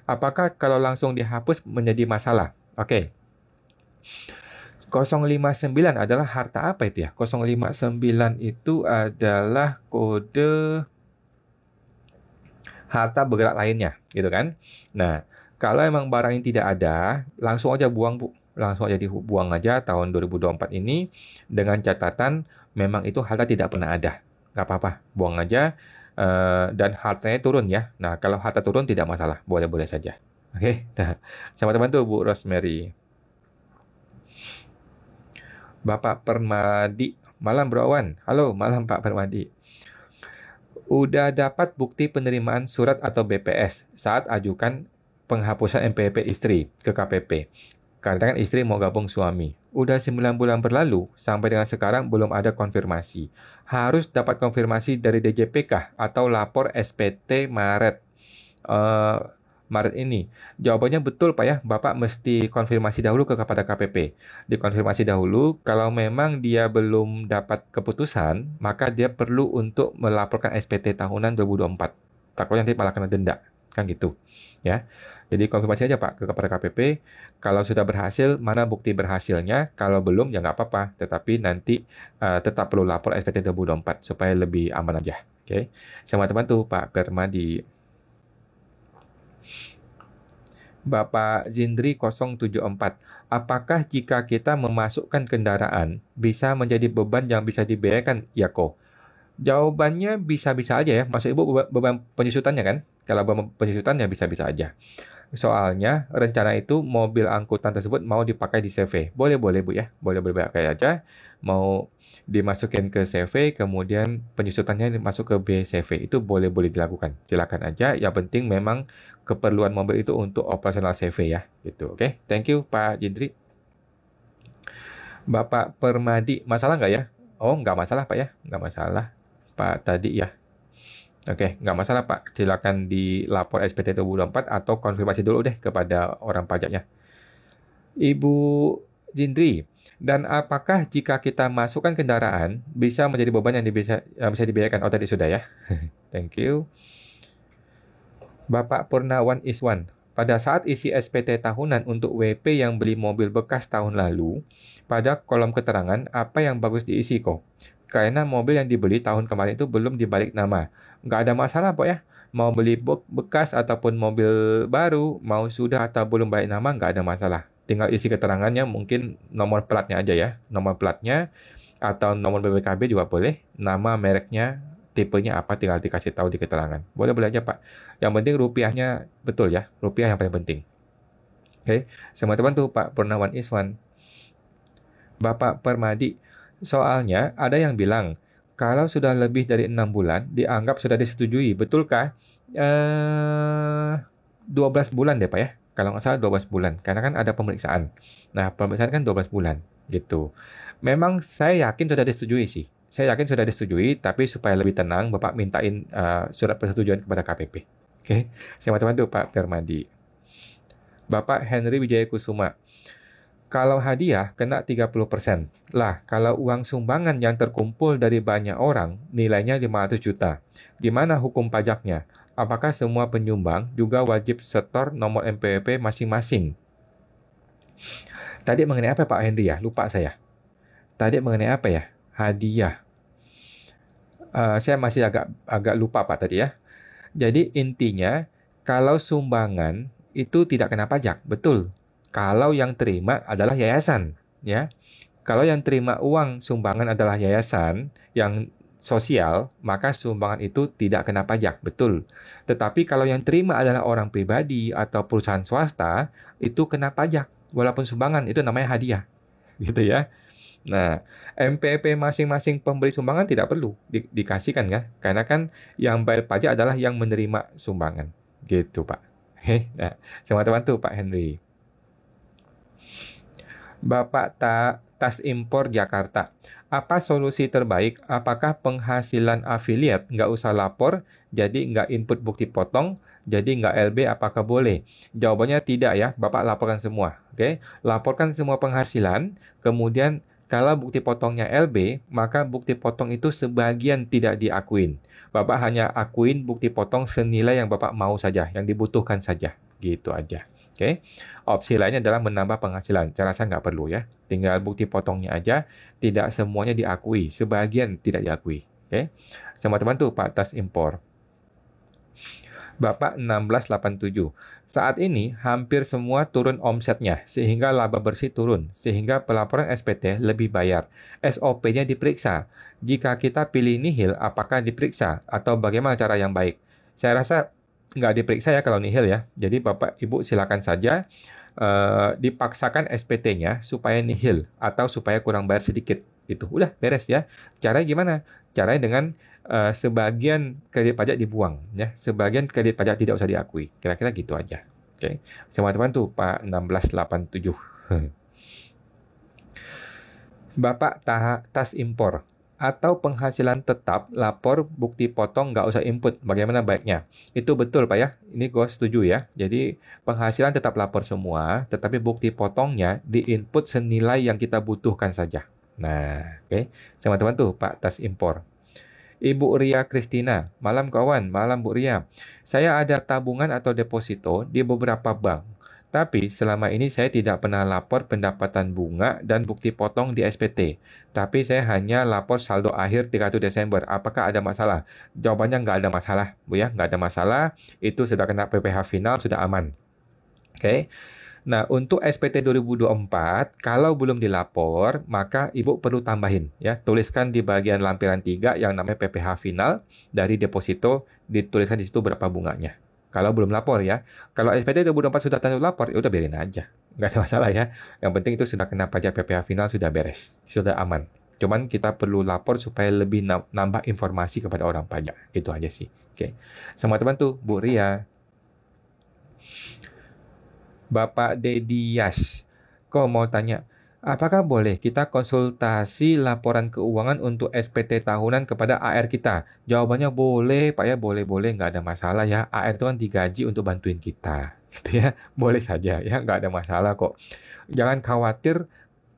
Apakah kalau langsung dihapus menjadi masalah? Oke. 059 adalah harta apa itu ya? 059 itu adalah kode harta bergerak lainnya, gitu kan? Nah, kalau emang barang ini tidak ada, langsung aja buang, Bu. Langsung aja dibuang aja tahun 2024 ini dengan catatan memang itu harta tidak pernah ada. Nggak apa-apa, buang aja dan hartanya turun ya. Nah, kalau harta turun tidak masalah, boleh-boleh saja. Oke, nah, sama teman tuh Bu Rosemary. Bapak Permadi, malam Bro Awan. Halo, malam Pak Permadi. Udah dapat bukti penerimaan surat atau BPS saat ajukan penghapusan MPP istri ke KPP. Karena kan istri mau gabung suami. Udah 9 bulan berlalu, sampai dengan sekarang belum ada konfirmasi. Harus dapat konfirmasi dari DJP kah? Atau lapor SPT Maret? eh, Maret ini. Jawabannya betul Pak ya, Bapak mesti konfirmasi dahulu kepada KPP. Dikonfirmasi dahulu, kalau memang dia belum dapat keputusan, maka dia perlu untuk melaporkan SPT tahunan 2024. Takutnya nanti malah kena denda, kan gitu. Ya. Jadi konfirmasi aja Pak kepada KPP, kalau sudah berhasil, mana bukti berhasilnya, kalau belum ya nggak apa-apa, tetapi nanti tetap perlu lapor SPT 2024 supaya lebih aman aja. Oke. Sama teman tuh Pak Permadi. Bapak Zindri 074. Apakah jika kita memasukkan kendaraan bisa menjadi beban yang bisa dibayarkan, ya kok? Jawabannya bisa-bisa aja ya. Maksud Ibu beban penyusutannya kan? Kalau beban penyusutannya bisa-bisa aja. Soalnya rencana itu mobil angkutan tersebut mau dipakai di CV. Boleh-boleh Bu ya. Boleh-boleh pakai aja. Mau dimasukin ke CV, kemudian penyusutannya masuk ke BCV. Itu boleh-boleh dilakukan. Silakan aja. Yang penting memang keperluan mobil itu untuk operasional CV ya. Gitu. Oke. Thank you Pak Jindri. Bapak Permadi, masalah nggak ya? Oh, nggak masalah Pak ya. Nggak masalah. Pak tadi ya. Oke, nggak masalah Pak. Silakan dilapor SPT 2024 atau konfirmasi dulu deh kepada orang pajaknya. Ibu Jindri, dan apakah jika kita masukkan kendaraan bisa menjadi beban yang bisa dibiayakan? Oh tadi sudah ya. Thank you. Bapak Purnawan Iswan, pada saat isi SPT tahunan untuk WP yang beli mobil bekas tahun lalu, pada kolom keterangan apa yang bagus diisi kok? Karena mobil yang dibeli tahun kemarin itu belum dibalik nama. Nggak ada masalah Pak ya. Mau beli bekas ataupun mobil baru, mau sudah atau belum balik nama, nggak ada masalah. Tinggal isi keterangannya, mungkin nomor platnya aja ya. Nomor platnya atau nomor BPKB juga boleh. Nama, mereknya, tipenya apa tinggal dikasih tahu di keterangan. Boleh-boleh aja Pak. Yang penting rupiahnya betul ya. Rupiah yang paling penting. Oke, sama teman tuh Pak Purnawan Iswan. Bapak Permadi, soalnya ada yang bilang, kalau sudah lebih dari 6 bulan, dianggap sudah disetujui. Betulkah? 12 bulan deh Pak ya. Kalau nggak salah 12 bulan. Karena kan ada pemeriksaan. Nah, pemeriksaan kan 12 bulan. Gitu. Memang saya yakin sudah disetujui sih. Saya yakin sudah disetujui, tapi supaya lebih tenang, Bapak mintain surat persetujuan kepada KPP. Oke, sama teman tuh Pak Permadi. Bapak Henry Wijaya Kusuma. Kalau hadiah, kena 30%. Lah, kalau uang sumbangan yang terkumpul dari banyak orang, nilainya 500 juta. Di mana hukum pajaknya? Apakah semua penyumbang juga wajib setor nomor NPWP masing-masing? Tadi mengenai apa Pak Henry ya? Lupa saya. Tadi mengenai apa ya? Hadiah. Saya masih agak lupa Pak tadi ya. Jadi intinya, kalau sumbangan itu tidak kena pajak, betul. Kalau yang terima adalah yayasan, ya. Kalau yang terima uang sumbangan adalah yayasan yang sosial, maka sumbangan itu tidak kena pajak, betul. Tetapi kalau yang terima adalah orang pribadi atau perusahaan swasta, itu kena pajak. Walaupun sumbangan itu namanya hadiah, gitu ya. Nah, MPP masing-masing pemberi sumbangan tidak perlu dikasihkan ya, karena kan yang bayar pajak adalah yang menerima sumbangan. Gitu, Pak. Nah, sama teman tuh Pak Henry. Bapak Tas Impor Jakarta. Apa solusi terbaik? Apakah penghasilan afiliat nggak usah lapor, jadi nggak input bukti potong, jadi nggak LB, apakah boleh? Jawabannya tidak ya, Bapak laporkan semua. Oke, laporkan semua penghasilan, kemudian kalau bukti potongnya LB, maka bukti potong itu sebagian tidak diakuin. Bapak hanya akuin bukti potong senilai yang Bapak mau saja, yang dibutuhkan saja. Gitu aja. Oke. Opsi lainnya adalah menambah penghasilan. Saya rasa nggak perlu ya. Tinggal bukti potongnya aja. Tidak semuanya diakui. Sebagian tidak diakui. Oke. Sama teman tuh Pak Tas Impor. Bapak 1687. Saat ini hampir semua turun omsetnya sehingga laba bersih turun sehingga pelaporan SPT lebih bayar. SOP-nya diperiksa. Jika kita pilih nihil, apakah diperiksa atau bagaimana cara yang baik? Saya rasa nggak diperiksa ya kalau nihil ya. Jadi Bapak Ibu silakan saja dipaksakan SPT-nya supaya nihil atau supaya kurang bayar sedikit. Itu udah beres ya. Caranya gimana? Caranya dengan sebagian kredit pajak dibuang ya, sebagian kredit pajak tidak usah diakui. Kira-kira gitu aja. Oke. Sama teman tuh Pak 1687. Bapak Tas Impor atau penghasilan tetap lapor bukti potong nggak usah input. Bagaimana baiknya? Itu betul Pak ya. Ini gue setuju ya. Jadi penghasilan tetap lapor semua, tetapi bukti potongnya diinput senilai yang kita butuhkan saja. Nah, oke. Sama teman tuh Pak Tas Impor. Ibu Ria Kristina, malam kawan, malam Bu Ria. Saya ada tabungan atau deposito di beberapa bank. Tapi selama ini saya tidak pernah lapor pendapatan bunga dan bukti potong di SPT. Tapi saya hanya lapor saldo akhir 31 Desember. Apakah ada masalah? Jawabannya nggak ada masalah, Bu ya. Nggak ada masalah. Itu sudah kena PPh final, sudah aman. Oke. Nah, untuk SPT 2024, kalau belum dilapor, maka Ibu perlu tambahin ya. Tuliskan di bagian lampiran 3 yang namanya PPh final dari deposito, dituliskan di situ berapa bunganya. Kalau belum lapor ya. Kalau SPT 2024 sudah tanda lapor, ya udah biarin aja. Nggak ada masalah ya. Yang penting itu sudah kena pajak PPh final, sudah beres. Sudah aman. Cuman kita perlu lapor supaya lebih nambah informasi kepada orang pajak. Itu aja sih. Oke. Sama teman tuh, Bu Ria. Bapak Dedi Yas, kok mau tanya, apakah boleh kita konsultasi laporan keuangan untuk SPT tahunan kepada AR kita? Jawabannya boleh, Pak ya, boleh-boleh, nggak ada masalah ya. AR itu kan digaji untuk bantuin kita, gitu ya. Boleh saja ya, nggak ada masalah kok. Jangan khawatir,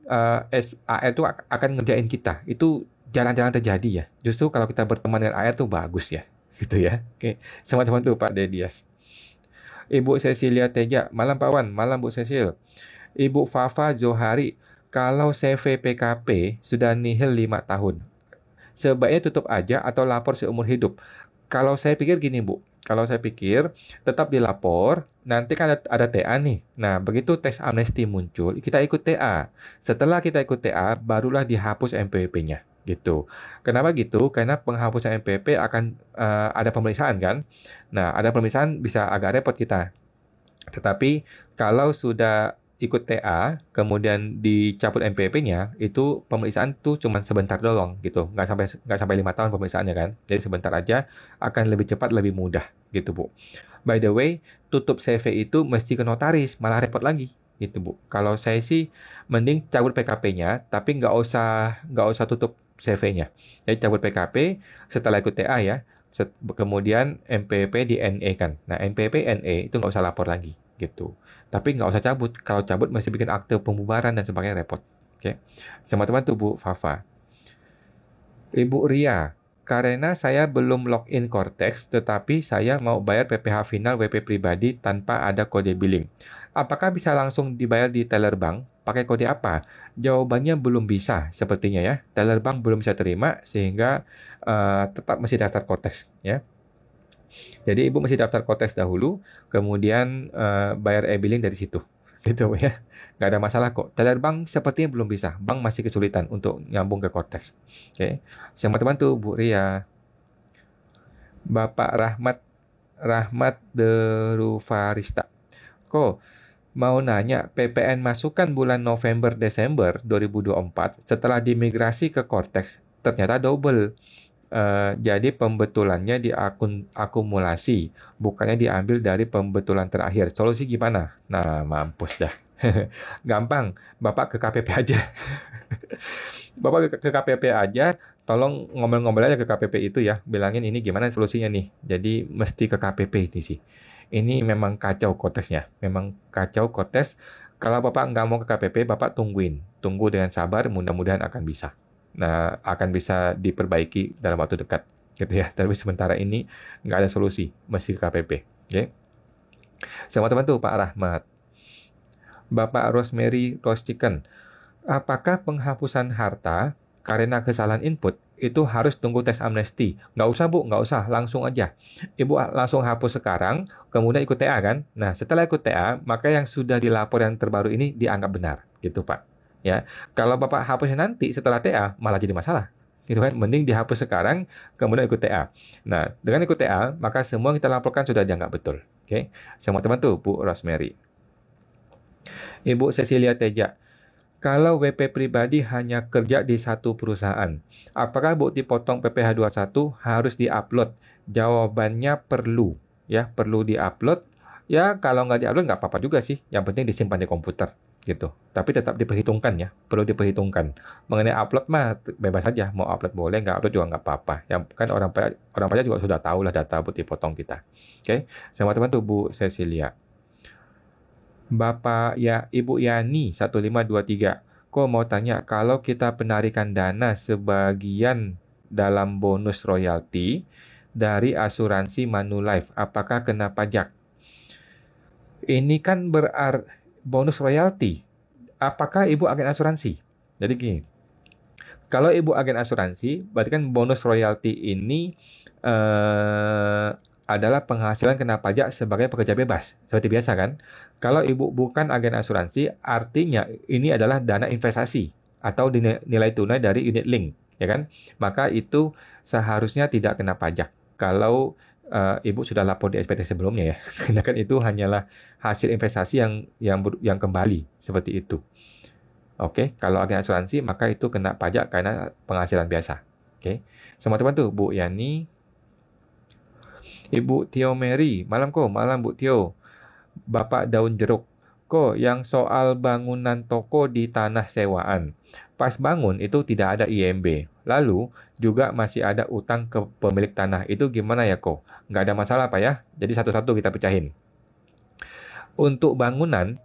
AR itu akan ngerjain kita. Itu jarang-jarang terjadi ya. Justru kalau kita berteman dengan AR itu bagus ya, gitu ya. Oke, sama-sama tuh Pak Dedi Yas. Ibu Cecilia Teja, malam Pak Wan, malam Bu Cecil. Ibu Fafa Johari, kalau CV PKP sudah nihil 5 tahun, sebaiknya tutup aja atau lapor seumur hidup. Kalau saya pikir gini Bu, kalau saya pikir tetap dilapor, nanti kan ada TA nih. Nah, begitu tes amnesti muncul, kita ikut TA. Setelah kita ikut TA, barulah dihapus MPWP-nya. Gitu. Kenapa gitu? Karena penghapusan MPP akan ada pemeriksaan kan. Nah, ada pemeriksaan bisa agak repot kita. Tetapi kalau sudah ikut TA, kemudian dicabut MPP-nya, itu pemeriksaan tuh cuma sebentar doang gitu. Nggak sampai 5 tahun pemeriksaannya kan. Jadi sebentar aja akan lebih cepat, lebih mudah gitu, Bu. By the way, tutup CV itu mesti ke notaris, malah repot lagi gitu, Bu. Kalau saya sih mending cabut PKP-nya, tapi nggak usah tutup CV-nya. Jadi cabut PKP setelah ikut TA ya. Kemudian MPP di NE kan. Nah, MPP NE itu nggak usah lapor lagi. gitu. Tapi nggak usah cabut. Kalau cabut masih bikin akte pembubaran dan sebagainya repot. Oke. Sama teman tuh Bu Fafa. Ibu Ria, karena saya belum login Cortex, tetapi saya mau bayar PPh final WP pribadi tanpa ada kode billing. Apakah bisa langsung dibayar di teller bank? Pakai kode apa? Jawabannya belum bisa, sepertinya ya. Teller bank belum bisa terima, sehingga tetap mesti daftar Cortex, ya. Jadi ibu mesti daftar Cortex dahulu, kemudian bayar e-billing dari situ, gitu ya. Nggak ada masalah kok. Teller bank sepertinya belum bisa. Bank masih kesulitan untuk nyambung ke Cortex. Oke. Sama teman tuh Bu Ria. Bapak Rahmat Derufarista. Kok mau nanya, PPN masukan bulan November-Desember 2024 setelah dimigrasi ke Cortex ternyata double. Jadi pembetulannya di akun akumulasi, bukannya diambil dari pembetulan terakhir. Solusi gimana? Nah, mampus dah. Gampang, Bapak ke KPP aja. Bapak ke KPP aja, tolong ngomel-ngomel aja ke KPP itu ya. Bilangin ini gimana solusinya nih. Jadi mesti ke KPP ini sih. Ini memang kacau Cortex-nya. Memang kacau Cortex. Kalau Bapak nggak mau ke KPP, Bapak tungguin. Tunggu dengan sabar, mudah-mudahan akan bisa. Nah, akan bisa diperbaiki dalam waktu dekat. Gitu ya. Tapi sementara ini nggak ada solusi. Mesti ke KPP. Oke. Sama teman tuh, Pak Rahmat. Bapak Rosemary Roast Chicken. Apakah penghapusan harta karena kesalahan input itu harus tunggu tes amnesti? Nggak usah Bu, nggak usah, langsung aja. Ibu langsung hapus sekarang, kemudian ikut TA kan? Nah, setelah ikut TA, maka yang sudah dilapor yang terbaru ini dianggap benar, gitu Pak. Ya, kalau Bapak hapusnya nanti setelah TA, malah jadi masalah. Gitu kan? Mending dihapus sekarang, kemudian ikut TA. Nah, dengan ikut TA, maka semua yang kita laporkan sudah dianggap betul. Oke, semua teman tuh, Bu Rosemary. Ibu Cecilia Teja. Kalau WP pribadi hanya kerja di satu perusahaan, apakah bukti potong PPh 21 harus diupload? Jawabannya perlu, ya, perlu diupload. Ya, kalau nggak diupload nggak apa-apa juga sih. Yang penting disimpan di komputer, gitu. Tapi tetap diperhitungkan ya, perlu diperhitungkan. Mengenai upload mah bebas saja, mau upload boleh, nggak upload juga nggak apa-apa. Yang kan orang pajak juga sudah tahu lah data bukti potong kita. Oke, sama teman tuh Bu Cecilia. Bapak ya Ibu Yani 1523. Kok mau tanya, kalau kita penarikan dana sebagian dalam bonus royalti dari asuransi Manulife, apakah kena pajak? Ini kan bonus royalti. Apakah Ibu agen asuransi? Jadi gini, kalau Ibu agen asuransi, berarti kan bonus royalti ini adalah penghasilan kena pajak sebagai pekerja bebas, seperti biasa kan? Kalau Ibu bukan agen asuransi, artinya ini adalah dana investasi atau nilai tunai dari unit link, ya kan? Maka itu seharusnya tidak kena pajak. Kalau Ibu sudah lapor di SPT sebelumnya ya, karena kan itu hanyalah hasil investasi yang kembali seperti itu. Oke, kalau agen asuransi maka itu kena pajak karena penghasilan biasa. Oke, semua teman tuh Bu Yani. Ibu Tio Mary, malam Bu Tio. Bapak Daun Jeruk, yang soal bangunan toko di tanah sewaan. Pas bangun itu tidak ada IMB. Lalu juga masih ada utang ke pemilik tanah. Itu gimana ya Nggak ada masalah Pak ya. Jadi satu-satu kita pecahin. Untuk bangunan,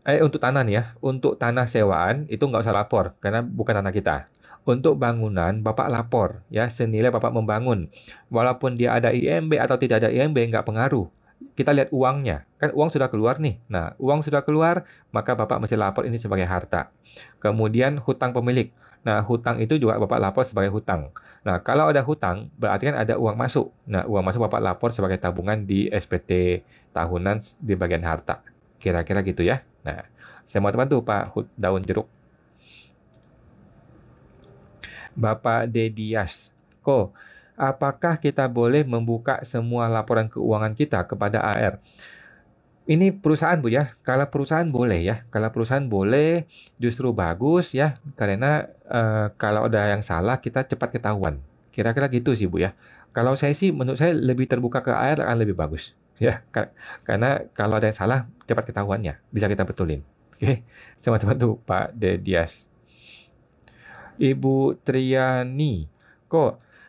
untuk tanah nih ya. Untuk tanah sewaan itu nggak usah lapor karena bukan tanah kita. Untuk bangunan, Bapak lapor ya senilai Bapak membangun. Walaupun dia ada IMB atau tidak ada IMB, nggak pengaruh. Kita lihat uangnya. Kan uang sudah keluar nih. Nah, uang sudah keluar, maka Bapak mesti lapor ini sebagai harta. Kemudian hutang pemilik. Nah, hutang itu juga Bapak lapor sebagai hutang. Nah, kalau ada hutang, berarti kan ada uang masuk. Nah, uang masuk Bapak lapor sebagai tabungan di SPT tahunan di bagian harta. Kira-kira gitu ya. Nah, saya mau teman tuh Pak Daun Jeruk. Bapak Dedias. Apakah kita boleh membuka semua laporan keuangan kita kepada AR? Ini perusahaan Bu ya. Kalau perusahaan boleh ya. Kalau perusahaan boleh justru bagus ya. Karena kalau ada yang salah kita cepat ketahuan. Kira-kira gitu sih Bu ya. Kalau saya sih menurut saya lebih terbuka ke AR akan lebih bagus. Ya, karena kalau ada yang salah cepat ketahuannya. Bisa kita betulin. Oke. Sama-sama tuh Pak Dedias. Ibu Triani.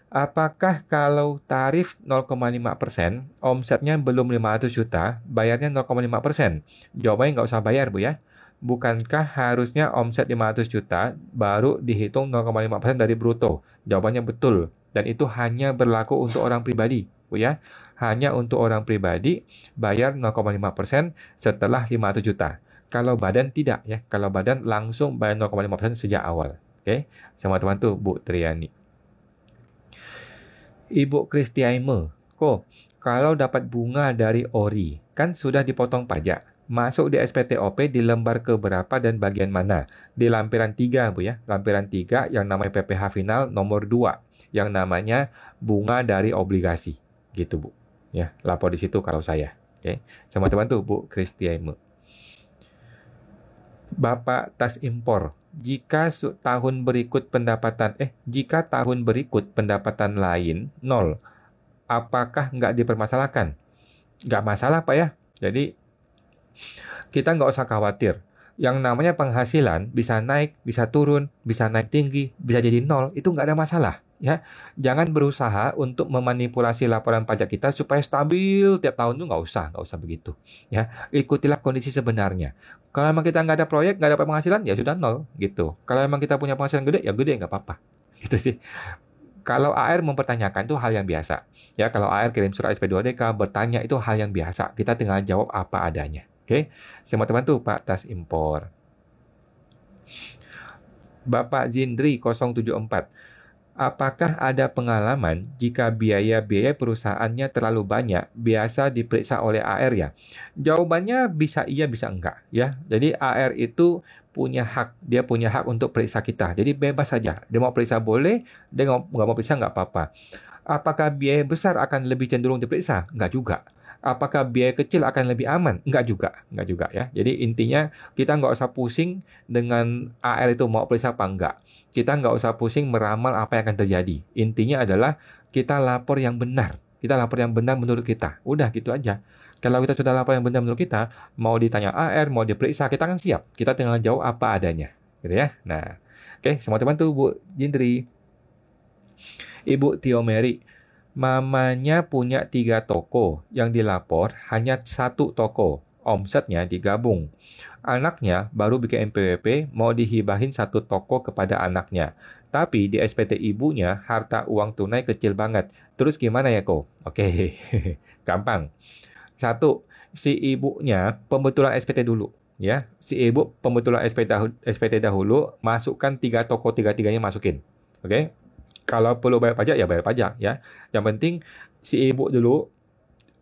Apakah kalau tarif 0,5%, omsetnya belum 500 juta, bayarnya 0,5%? Jawabannya nggak usah bayar, Bu ya. Bukankah harusnya omset 500 juta baru dihitung 0,5% dari bruto? Jawabannya betul. Dan itu hanya berlaku untuk orang pribadi, Bu ya. Hanya untuk orang pribadi bayar 0,5% setelah 500 juta. Kalau badan tidak ya. Kalau badan langsung bayar 0,5% sejak awal. Oke. Sama teman tuh Bu Triani. Ibu Kristiaime, kok kalau dapat bunga dari ori, kan sudah dipotong pajak. Masuk di SPTOP di lembar keberapa dan bagian mana? Di lampiran 3, Bu ya. Lampiran 3 yang namanya PPh final nomor 2, yang namanya bunga dari obligasi. Gitu, Bu. Ya, lapor di situ kalau saya. Oke. Sama teman tuh, Bu Kristiaime. Bapak tas impor. Jika tahun berikut pendapatan lain nol, apakah nggak dipermasalahkan? Nggak masalah, Pak ya. Jadi kita nggak usah khawatir. Yang namanya penghasilan bisa naik, bisa turun, bisa naik tinggi, bisa jadi nol. Itu nggak ada masalah. Ya, jangan berusaha untuk memanipulasi laporan pajak kita supaya stabil tiap tahun, tuh nggak usah begitu. Ya, ikutilah kondisi sebenarnya. Kalau emang kita nggak ada proyek, nggak dapat penghasilan, ya sudah nol gitu. Kalau emang kita punya penghasilan gede, ya gede nggak apa-apa. Gitu sih. Kalau AR mempertanyakan itu hal yang biasa. Ya, kalau AR kirim surat SP2DK bertanya itu hal yang biasa. Kita tinggal jawab apa adanya. Oke, sama teman tuh Pak tas impor. Bapak Zindri 074. Apakah ada pengalaman jika biaya-biaya perusahaannya terlalu banyak, biasa diperiksa oleh AR ya? Jawabannya bisa iya, bisa enggak ya. Jadi AR itu punya hak, dia punya hak untuk periksa kita. Jadi bebas saja. Dia mau periksa boleh, dia nggak mau periksa nggak apa-apa. Apakah biaya besar akan lebih cenderung diperiksa? Enggak juga. Apakah biaya kecil akan lebih aman? Enggak juga ya. Jadi intinya kita nggak usah pusing dengan AR itu mau periksa apa enggak. Kita nggak usah pusing meramal apa yang akan terjadi. Intinya adalah kita lapor yang benar. Kita lapor yang benar menurut kita. Udah gitu aja. Kalau kita sudah lapor yang benar menurut kita, mau ditanya AR, mau diperiksa, kita kan siap. Kita tinggal jawab apa adanya. Gitu ya. Nah, oke, semua teman tuh Bu Jindri. Ibu Tio Mary, mamanya punya 3 toko, yang dilapor hanya 1 toko, omsetnya digabung. Anaknya baru bikin NPWP, mau dihibahin 1 toko kepada anaknya. Tapi di SPT ibunya harta uang tunai kecil banget. Terus gimana ya kok? Oke, gampang. 1, si ibunya pembetulan SPT dulu. Ya, si ibu pembetulan SPT dahulu, masukkan 3 toko, tiga-tiganya masukin. Oke, kalau perlu bayar pajak, ya bayar pajak ya. Yang penting si ibu dulu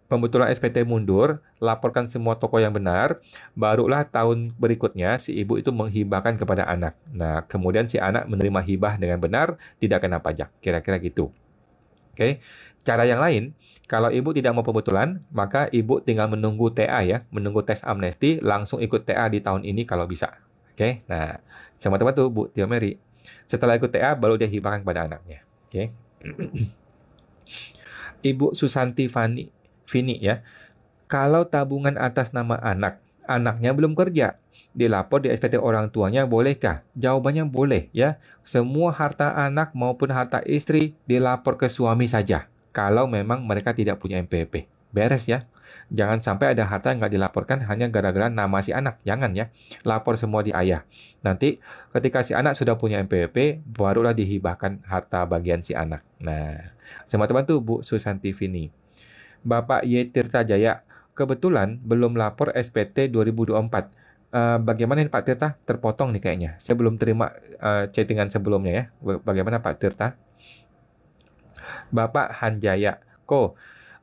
pembetulan SPT mundur, laporkan semua toko yang benar, barulah tahun berikutnya si ibu itu menghibahkan kepada anak. Nah, kemudian si anak menerima hibah dengan benar, tidak kena pajak. Kira-kira gitu. Oke. Cara yang lain, kalau ibu tidak mau pembetulan, maka ibu tinggal menunggu TA ya, menunggu tes amnesti, langsung ikut TA di tahun ini kalau bisa. Oke. Nah, sama teman tuh Bu Tio Mary. Setelah ikut TA, baru dia hibahkan kepada anaknya. Oke. Ibu Susanti Vini ya. Kalau tabungan atas nama anak, anaknya belum kerja, dilapor di SPT orang tuanya bolehkah? Jawabannya boleh ya. Semua harta anak maupun harta istri dilapor ke suami saja. Kalau memang mereka tidak punya NPWP. Beres ya. Jangan sampai ada harta yang nggak dilaporkan hanya gara-gara nama si anak. Jangan ya. Lapor semua di ayah. Nanti ketika si anak sudah punya NPWP, barulah dihibahkan harta bagian si anak. Nah, sama teman tuh Bu Susanti Vini. Bapak Y. Tirta Jaya, kebetulan belum lapor SPT 2024. Bagaimana ini Pak Tirta? Terpotong nih kayaknya. Saya belum terima chattingan sebelumnya ya. Bagaimana Pak Tirta? Bapak Hanjaya, kok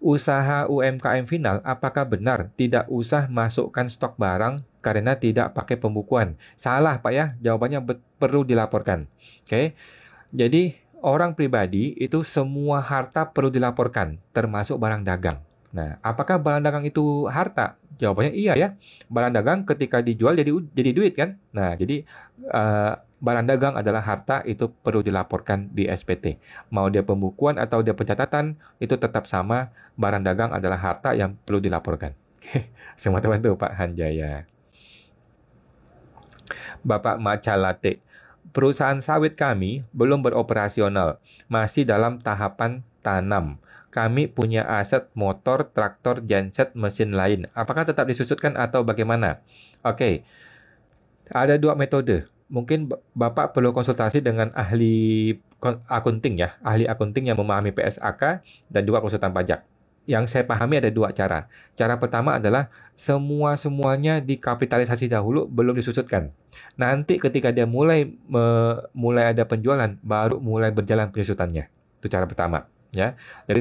usaha UMKM final apakah benar tidak usah masukkan stok barang karena tidak pakai pembukuan? Salah Pak ya, jawabannya perlu dilaporkan. Oke. Jadi orang pribadi itu semua harta perlu dilaporkan, termasuk barang dagang. Nah, apakah barang dagang itu harta? Jawabannya iya ya. Barang dagang ketika dijual jadi duit kan? Nah, jadi barang dagang adalah harta, itu perlu dilaporkan di SPT. Mau dia pembukuan atau dia pencatatan, itu tetap sama. Barang dagang adalah harta yang perlu dilaporkan. Semua teman tuh Pak Hanjaya. Bapak Macalate. Perusahaan sawit kami belum beroperasional, masih dalam tahapan tanam. Kami punya aset motor, traktor, genset, mesin lain. Apakah tetap disusutkan atau bagaimana? Oke, ada dua metode. Mungkin Bapak perlu konsultasi dengan ahli akunting ya, ahli akunting yang memahami PSAK dan juga konsultan pajak. Yang saya pahami ada dua cara. Cara pertama adalah semuanya dikapitalisasi dahulu, belum disusutkan. Nanti ketika dia mulai ada penjualan, baru mulai berjalan penyusutannya. Itu cara pertama. Ya, jadi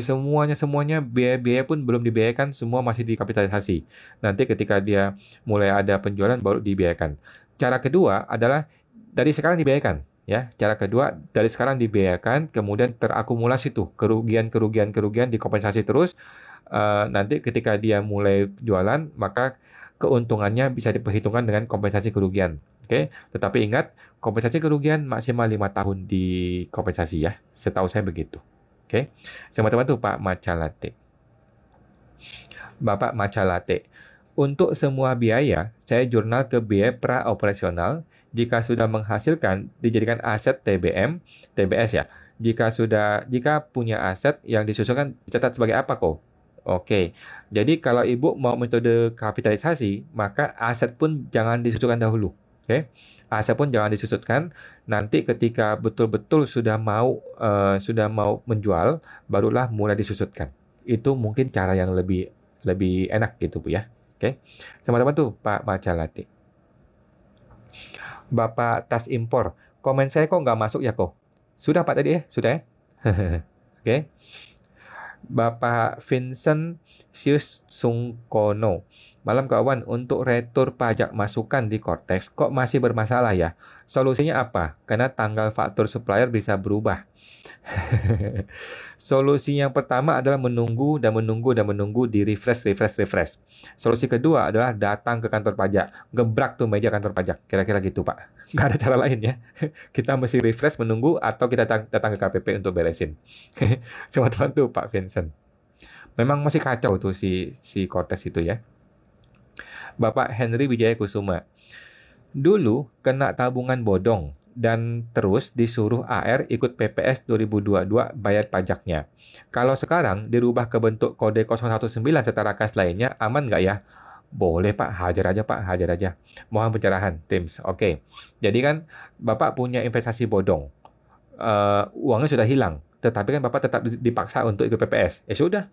semuanya biaya-biaya pun belum dibiayakan, semua masih dikapitalisasi. Nanti ketika dia mulai ada penjualan, baru dibiayakan. Cara kedua adalah dari sekarang dibiayakan. Ya, cara kedua dari sekarang dibiayakan, kemudian terakumulasi tuh kerugian dikompensasi terus. Nanti ketika dia mulai jualan, maka keuntungannya bisa diperhitungkan dengan kompensasi kerugian. Oke, tetapi ingat kompensasi kerugian maksimal 5 tahun dikompensasi ya. Setahu saya begitu. Oke, sama-sama tuh Pak Macalate. Bapak Macalate. Untuk semua biaya, saya jurnal ke biaya pra-operasional. Jika sudah menghasilkan, dijadikan aset TBM, TBS ya. Jika punya aset yang disusulkan, dicatat sebagai apa kok? Oke, jadi kalau Ibu mau metode kapitalisasi, maka aset pun jangan disusutkan dahulu. Oke, aset pun jangan disusutkan. Nanti ketika betul-betul sudah mau menjual, barulah mulai disusutkan. Itu mungkin cara yang lebih enak gitu Bu ya. Oke, sama-sama tuh Pak Macalati. Bapak tas impor, komen saya kok nggak masuk ya kok? Sudah Pak tadi ya? Sudah ya? Oke. Bapak Vincent Sius Sungkono. Malam kawan, untuk retur pajak masukan di Cortex kok masih bermasalah ya? Solusinya apa? Karena tanggal faktur supplier bisa berubah. Solusi yang pertama adalah menunggu di refresh. Solusi kedua adalah datang ke kantor pajak, gebrak tuh meja kantor pajak. Kira-kira gitu, Pak. Nggak ada cara lain ya. Kita mesti refresh, menunggu, atau kita datang ke KPP untuk beresin. Sama teman tuh, Pak Vincent. Memang masih kacau tuh si Cortex itu ya. Bapak Henry Wijaya Kusuma. Dulu kena tabungan bodong dan terus disuruh AR ikut PPS 2022 bayar pajaknya. Kalau sekarang dirubah ke bentuk kode 019 setara kas lainnya, aman nggak ya? Boleh Pak, hajar aja Pak, hajar aja. Mohon pencerahan, Teams. Oke, jadi kan Bapak punya investasi bodong. Uangnya sudah hilang, tetapi kan Bapak tetap dipaksa untuk ikut PPS. Sudah,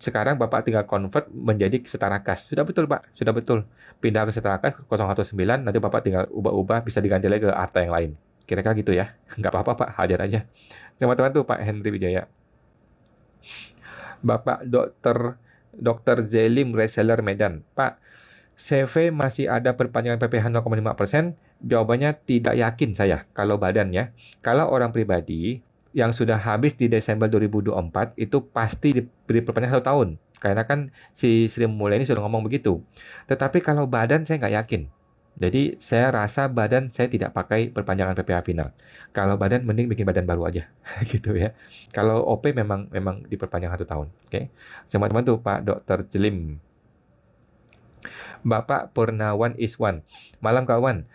sekarang Bapak tinggal convert menjadi setara kas. Sudah betul Pak, sudah betul. Pindah ke setara kas 019, nanti Bapak tinggal ubah-ubah, bisa diganti lagi ke harta yang lain. Kira-kira gitu ya. Nggak apa-apa Pak, hajar aja. Teman-teman tuh Pak Henry Wijaya. Bapak Dr. Zelim Reseller Medan. Pak, CV masih ada perpanjangan PPh 0,5%? Jawabannya tidak yakin saya kalau badan ya. Kalau orang pribadi yang sudah habis di Desember 2024 itu pasti diberi perpanjangan 1 tahun. Karena kan si Sri Mulyani sudah ngomong begitu. Tetapi kalau badan saya nggak yakin. Jadi saya rasa badan saya tidak pakai perpanjangan PPh final. Kalau badan mending bikin badan baru aja. Gitu ya. Kalau OP memang diperpanjang 1 tahun. Oke. Teman-teman tuh Pak Dr. Jelim. Bapak Purnawan Iswan. Malam kawan.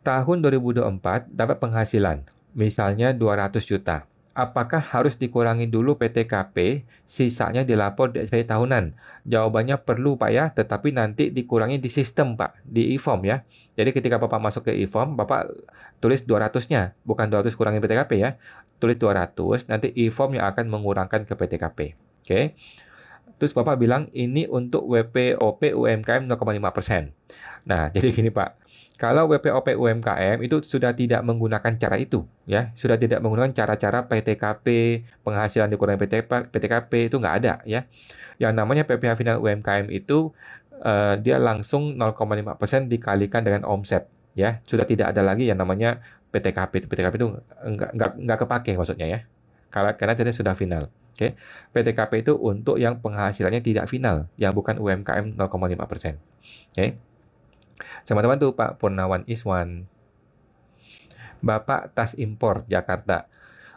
Tahun 2024 dapat penghasilan. Misalnya 200 juta. Apakah harus dikurangi dulu PTKP, sisanya dilapor di SPT tahunan? Jawabannya perlu Pak ya, tetapi nanti dikurangi di sistem Pak, di e-form ya. Jadi ketika Bapak masuk ke e-form, Bapak tulis 200-nya, bukan 200 kurangi PTKP ya. Tulis 200, nanti e-form yang akan mengurangkan ke PTKP. Oke. Terus Bapak bilang ini untuk WPOP UMKM 0,5%. Nah, jadi gini Pak. Kalau WPOP UMKM itu sudah tidak menggunakan cara itu, ya, sudah tidak menggunakan cara-cara PTKP, penghasilan dikurangi PTKP itu nggak ada, ya. Yang namanya PPh final UMKM itu dia langsung 0,5% dikalikan dengan omset, ya. Sudah tidak ada lagi yang namanya PTKP. PTKP itu nggak kepake maksudnya ya, karena jadi sudah final. Oke, PTKP itu untuk yang penghasilannya tidak final, yang bukan UMKM 0,5%. Oke. Sama-sama tuh Pak Purnawan Iswan. Bapak tas impor Jakarta.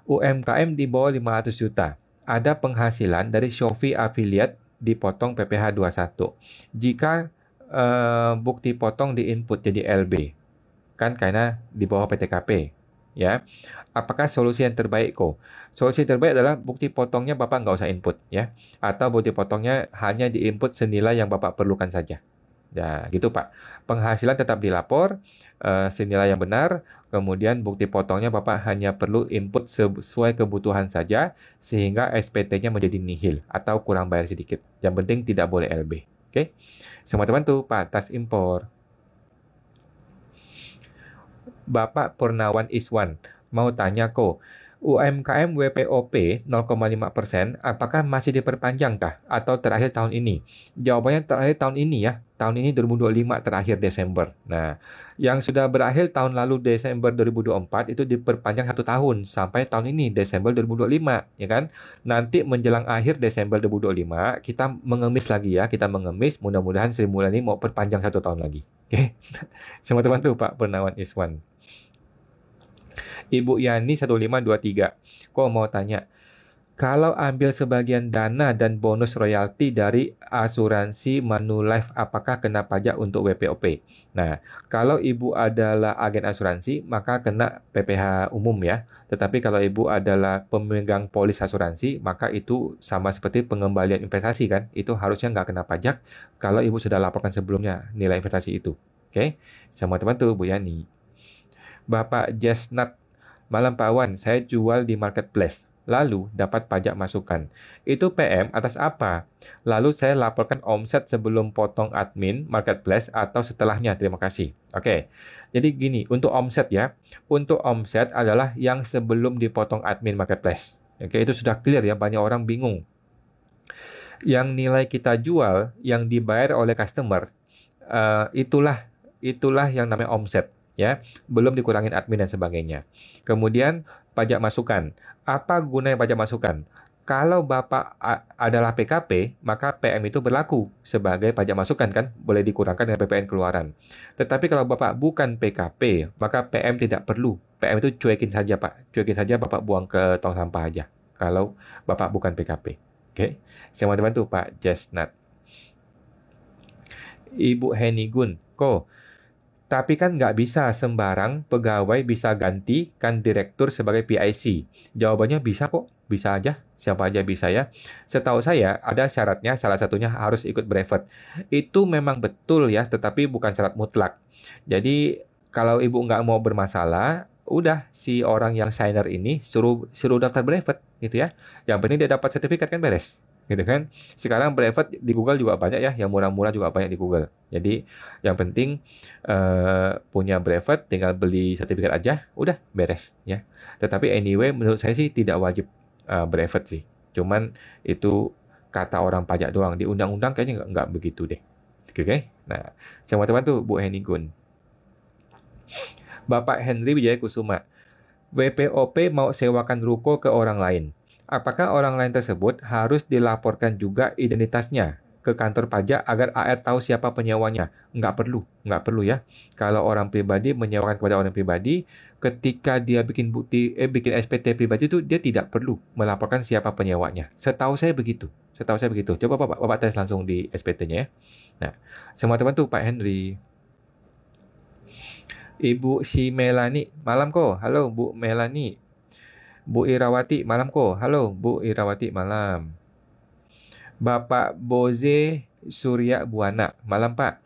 UMKM di bawah 500 juta. Ada penghasilan dari Shopee affiliate dipotong PPh 21. Jika bukti potong di input jadi LB. kan karena di bawah PTKP. Ya, apakah solusi yang terbaik kok? Solusi terbaik adalah bukti potongnya Bapak nggak usah input ya, atau bukti potongnya hanya diinput senilai yang Bapak perlukan saja. Ya, gitu Pak. Penghasilan tetap dilapor, senilai yang benar, kemudian bukti potongnya Bapak hanya perlu input sesuai kebutuhan saja, sehingga SPT-nya menjadi nihil atau kurang bayar sedikit. Yang penting tidak boleh LB. Oke? Semua teman tuh Pak, tas impor. Bapak Purnawan Iswan, mau tanya kok, UMKM WPOP 0,5% apakah masih diperpanjangkah atau terakhir tahun ini? Jawabannya terakhir tahun ini ya, tahun ini 2025 terakhir Desember. Nah, yang sudah berakhir tahun lalu Desember 2024 itu diperpanjang 1 tahun sampai tahun ini Desember 2025, ya kan? Nanti menjelang akhir Desember 2025 kita mengemis lagi ya, kita mengemis. Mudah-mudahan Sri Mulyani mau perpanjang 1 tahun lagi. Oke, sama teman tuh Pak Purnawan Iswan. Ibu Yani 1523. Kok mau tanya, kalau ambil sebagian dana dan bonus royalti dari asuransi Manulife, apakah kena pajak untuk WPOP? Nah, kalau ibu adalah agen asuransi, maka kena PPh umum ya. Tetapi kalau ibu adalah pemegang polis asuransi, maka itu sama seperti pengembalian investasi kan? Itu harusnya nggak kena pajak kalau ibu sudah laporkan sebelumnya nilai investasi itu. Oke? Sama teman tuh Bu Yani. Bapak Jesnat, malam Pak Wan, saya jual di marketplace. Lalu dapat pajak masukan. Itu PM atas apa? Lalu saya laporkan omset sebelum potong admin marketplace atau setelahnya. Terima kasih. Oke. Jadi gini, untuk omset ya. Untuk omset adalah yang sebelum dipotong admin marketplace. Oke, itu sudah clear ya. Banyak orang bingung. Yang nilai kita jual, yang dibayar oleh customer, itulah yang namanya omset. Ya, belum dikurangin admin dan sebagainya. Kemudian pajak masukan. Apa gunanya pajak masukan? Kalau Bapak adalah PKP, maka PM itu berlaku sebagai pajak masukan kan, boleh dikurangkan dengan PPN keluaran. Tetapi kalau Bapak bukan PKP, maka PM tidak perlu. PM itu cuekin saja Pak, cuekin saja Bapak buang ke tong sampah aja. Kalau Bapak bukan PKP. Oke, saya mau bantu Pak Jesnat. Ibu Heni Gun, tapi kan nggak bisa sembarang pegawai bisa gantikan direktur sebagai PIC. Jawabannya bisa kok, bisa aja. Siapa aja bisa ya. Setahu saya ada syaratnya, salah satunya harus ikut brevet. Itu memang betul ya, tetapi bukan syarat mutlak. Jadi kalau ibu nggak mau bermasalah, udah si orang yang signer ini suruh daftar brevet gitu ya. Yang penting dia dapat sertifikat kan beres. Gitu kan. Sekarang brevet di Google juga banyak ya, yang murah-murah juga banyak di Google. Jadi yang penting punya brevet, tinggal beli sertifikat aja, udah beres ya. Tetapi anyway, menurut saya sih tidak wajib brevet sih. Cuman itu kata orang pajak doang. Di undang-undang kayaknya nggak begitu deh. Oke? Nah, sama teman tuh Bu Heni Gun. Bapak Henry Wijaya Kusuma. WPOP mau sewakan ruko ke orang lain. Apakah orang lain tersebut harus dilaporkan juga identitasnya ke kantor pajak agar AR tahu siapa penyewanya? Nggak perlu ya. Kalau orang pribadi menyewakan kepada orang pribadi, ketika dia bikin SPT pribadi itu dia tidak perlu melaporkan siapa penyewanya. Setahu saya begitu. Coba Bapak tes langsung di SPT-nya ya. Nah, semua teman tuh Pak Henry. Ibu si Melani, malam kok. Halo Bu Melani. Bu Irawati, malam kok. Halo, Bu Irawati, malam. Bapak Boze Surya Buana, malam Pak.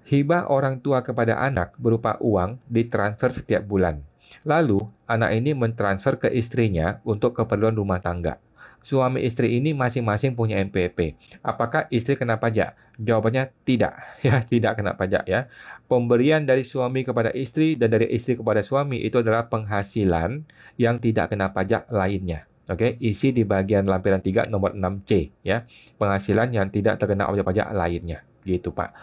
Hibah orang tua kepada anak berupa uang ditransfer setiap bulan. Lalu, anak ini mentransfer ke istrinya untuk keperluan rumah tangga. Suami istri ini masing-masing punya NPWP. Apakah istri kena pajak? Jawabannya tidak. Ya, tidak kena pajak ya. Pemberian dari suami kepada istri dan dari istri kepada suami itu adalah penghasilan yang tidak kena pajak lainnya. Oke, isi di bagian lampiran 3 nomor 6C ya. Penghasilan yang tidak terkena objek pajak lainnya. Gitu, Pak.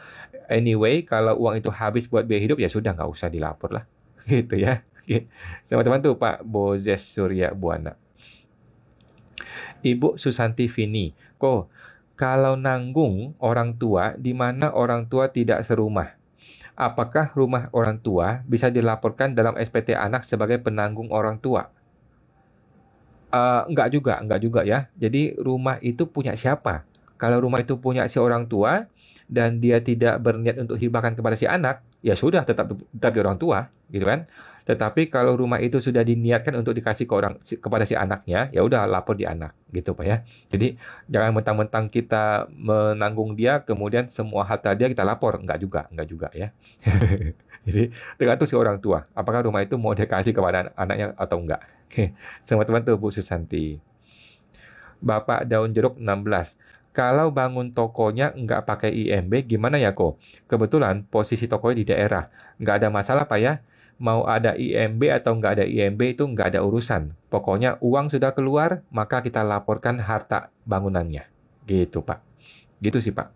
Anyway, kalau uang itu habis buat biaya hidup ya sudah nggak usah dilapor lah. Gitu ya. Oke. Teman-teman tuh Pak Bozes Surya Buana. Ibu Susanti Vini, kalau nanggung orang tua di mana orang tua tidak serumah, apakah rumah orang tua bisa dilaporkan dalam SPT anak sebagai penanggung orang tua? Enggak juga ya. Jadi rumah itu punya siapa? Kalau rumah itu punya si orang tua dan dia tidak berniat untuk hibahkan kepada si anak, ya sudah tetap di orang tua, gitu kan. Tetapi kalau rumah itu sudah diniatkan untuk dikasih kepada si anaknya, ya udah lapor di anak, gitu Pak ya. Jadi jangan mentang-mentang kita menanggung dia, kemudian semua harta dia kita lapor, enggak juga ya. Jadi tergantung si orang tua, apakah rumah itu mau dikasih kepada anaknya atau enggak. Oke, sama teman tuh Bu Susanti. Bapak Daun Jeruk 16. Kalau bangun tokonya nggak pakai IMB, gimana ya kok? Kebetulan posisi tokonya di daerah. Nggak ada masalah Pak ya. Mau ada IMB atau nggak ada IMB itu nggak ada urusan. Pokoknya uang sudah keluar, maka kita laporkan harta bangunannya. Gitu Pak. Gitu sih Pak.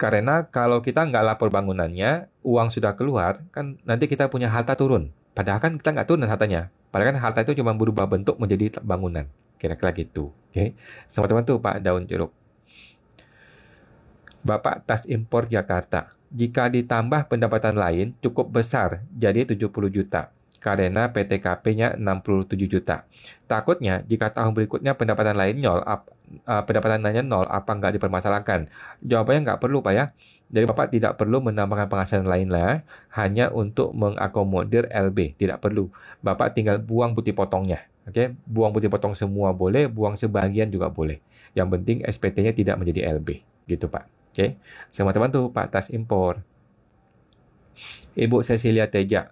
Karena kalau kita nggak lapor bangunannya, uang sudah keluar, kan nanti kita punya harta turun. Padahal kan kita nggak turun hartanya. Padahal kan harta itu cuma berubah bentuk menjadi bangunan. Kira-kira gitu. Oke. Sama teman tuh Pak Daun Jeruk. Bapak Tas Impor Jakarta. Jika ditambah pendapatan lain cukup besar, jadi 70 juta. Karena PTKP-nya 67 juta. Takutnya jika tahun berikutnya pendapatan lain pendapatan lainnya nol, apa nggak dipermasalahkan? Jawabannya nggak perlu Pak ya. Jadi Bapak tidak perlu menambahkan penghasilan lain lah, hanya untuk mengakomodir LB. Tidak perlu. Bapak tinggal buang putih potongnya. Oke, buang putih potong semua boleh, buang sebagian juga boleh. Yang penting SPT-nya tidak menjadi LB. Gitu Pak. Oke, semua teman tuh Pak Tas Impor. Ibu Cecilia Teja,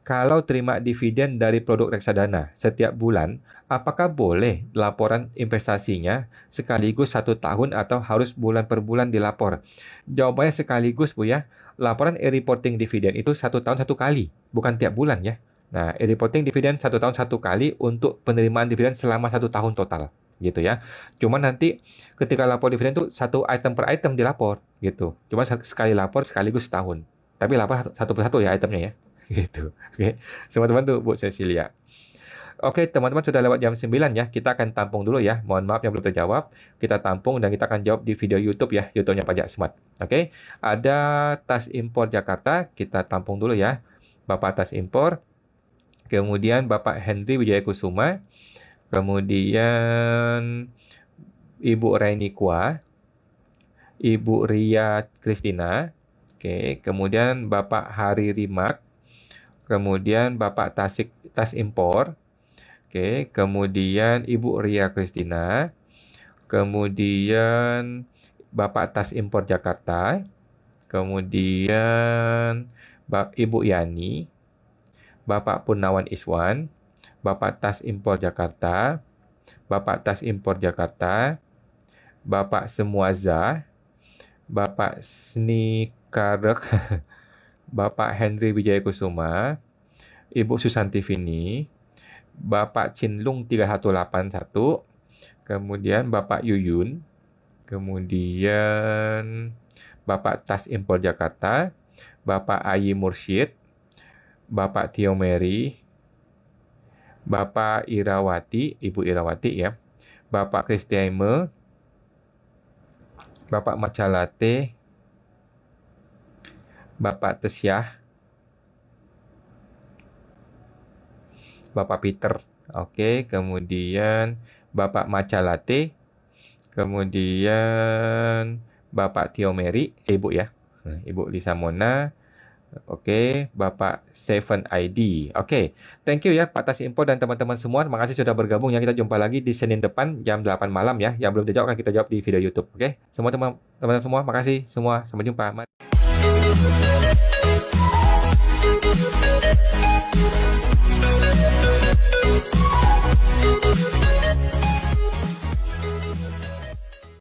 kalau terima dividen dari produk reksadana setiap bulan, apakah boleh laporan investasinya sekaligus 1 tahun atau harus bulan per bulan dilapor? Jawabannya sekaligus Bu ya. Laporan e-reporting dividen itu 1 tahun 1 kali, bukan tiap bulan ya. Nah, e-reporting dividen 1 tahun 1 kali untuk penerimaan dividen selama 1 tahun total. Gitu ya. Cuma nanti ketika lapor dividen itu satu item per item dilapor gitu. Cuma sekali lapor sekaligus setahun. Tapi lapor satu persatu ya itemnya ya. Gitu. Oke. Semua teman tuh Bu Cecilia. Oke, teman-teman sudah lewat jam 9 ya. Kita akan tampung dulu ya. Mohon maaf yang belum terjawab. Kita tampung dan kita akan jawab di video YouTube ya. YouTube-nya Pajak Smart. Oke. Ada Tas Impor Jakarta. Kita tampung dulu ya. Bapak Tas Impor. Kemudian Bapak Henry Wijaya Kusuma. Kemudian Ibu Raini Kua, Ibu Ria Kristina, oke. Kemudian Bapak Hari Rimak, kemudian Bapak Tas Impor, oke. Kemudian Ibu Ria Kristina, kemudian Bapak Tas Impor Jakarta, kemudian Ibu Yani, Bapak Purnawan Iswan, Bapak Tas Impor Jakarta, Bapak Tas Impor Jakarta, Bapak Semuaza, Bapak Snikarek, Bapak Henry Wijaya Kusuma, Ibu Susanti Vini, Bapak Cinlung 3181, kemudian Bapak Yuyun, kemudian Bapak Tas Impor Jakarta, Bapak Ayi Mursyid, Bapak Tio Mary, Bapak Irawati, Ibu Irawati ya, Bapak Kristiaime, Bapak Macalate, Bapak Tesyah, Bapak Peter, oke, kemudian Bapak Macalate, kemudian Bapak Tio Mary, Ibu ya, Ibu Lisa Mona. Oke, Bapak Seven ID. Oke, thank you ya Pak Tas Impor dan teman-teman semua. Terima kasih sudah bergabung. Yang kita jumpa lagi di Senin depan jam 8 malam ya. Yang belum dijawab akan kita jawab di video YouTube. Oke, semua teman-teman semua, makasih semua. Sampai jumpa. Mari.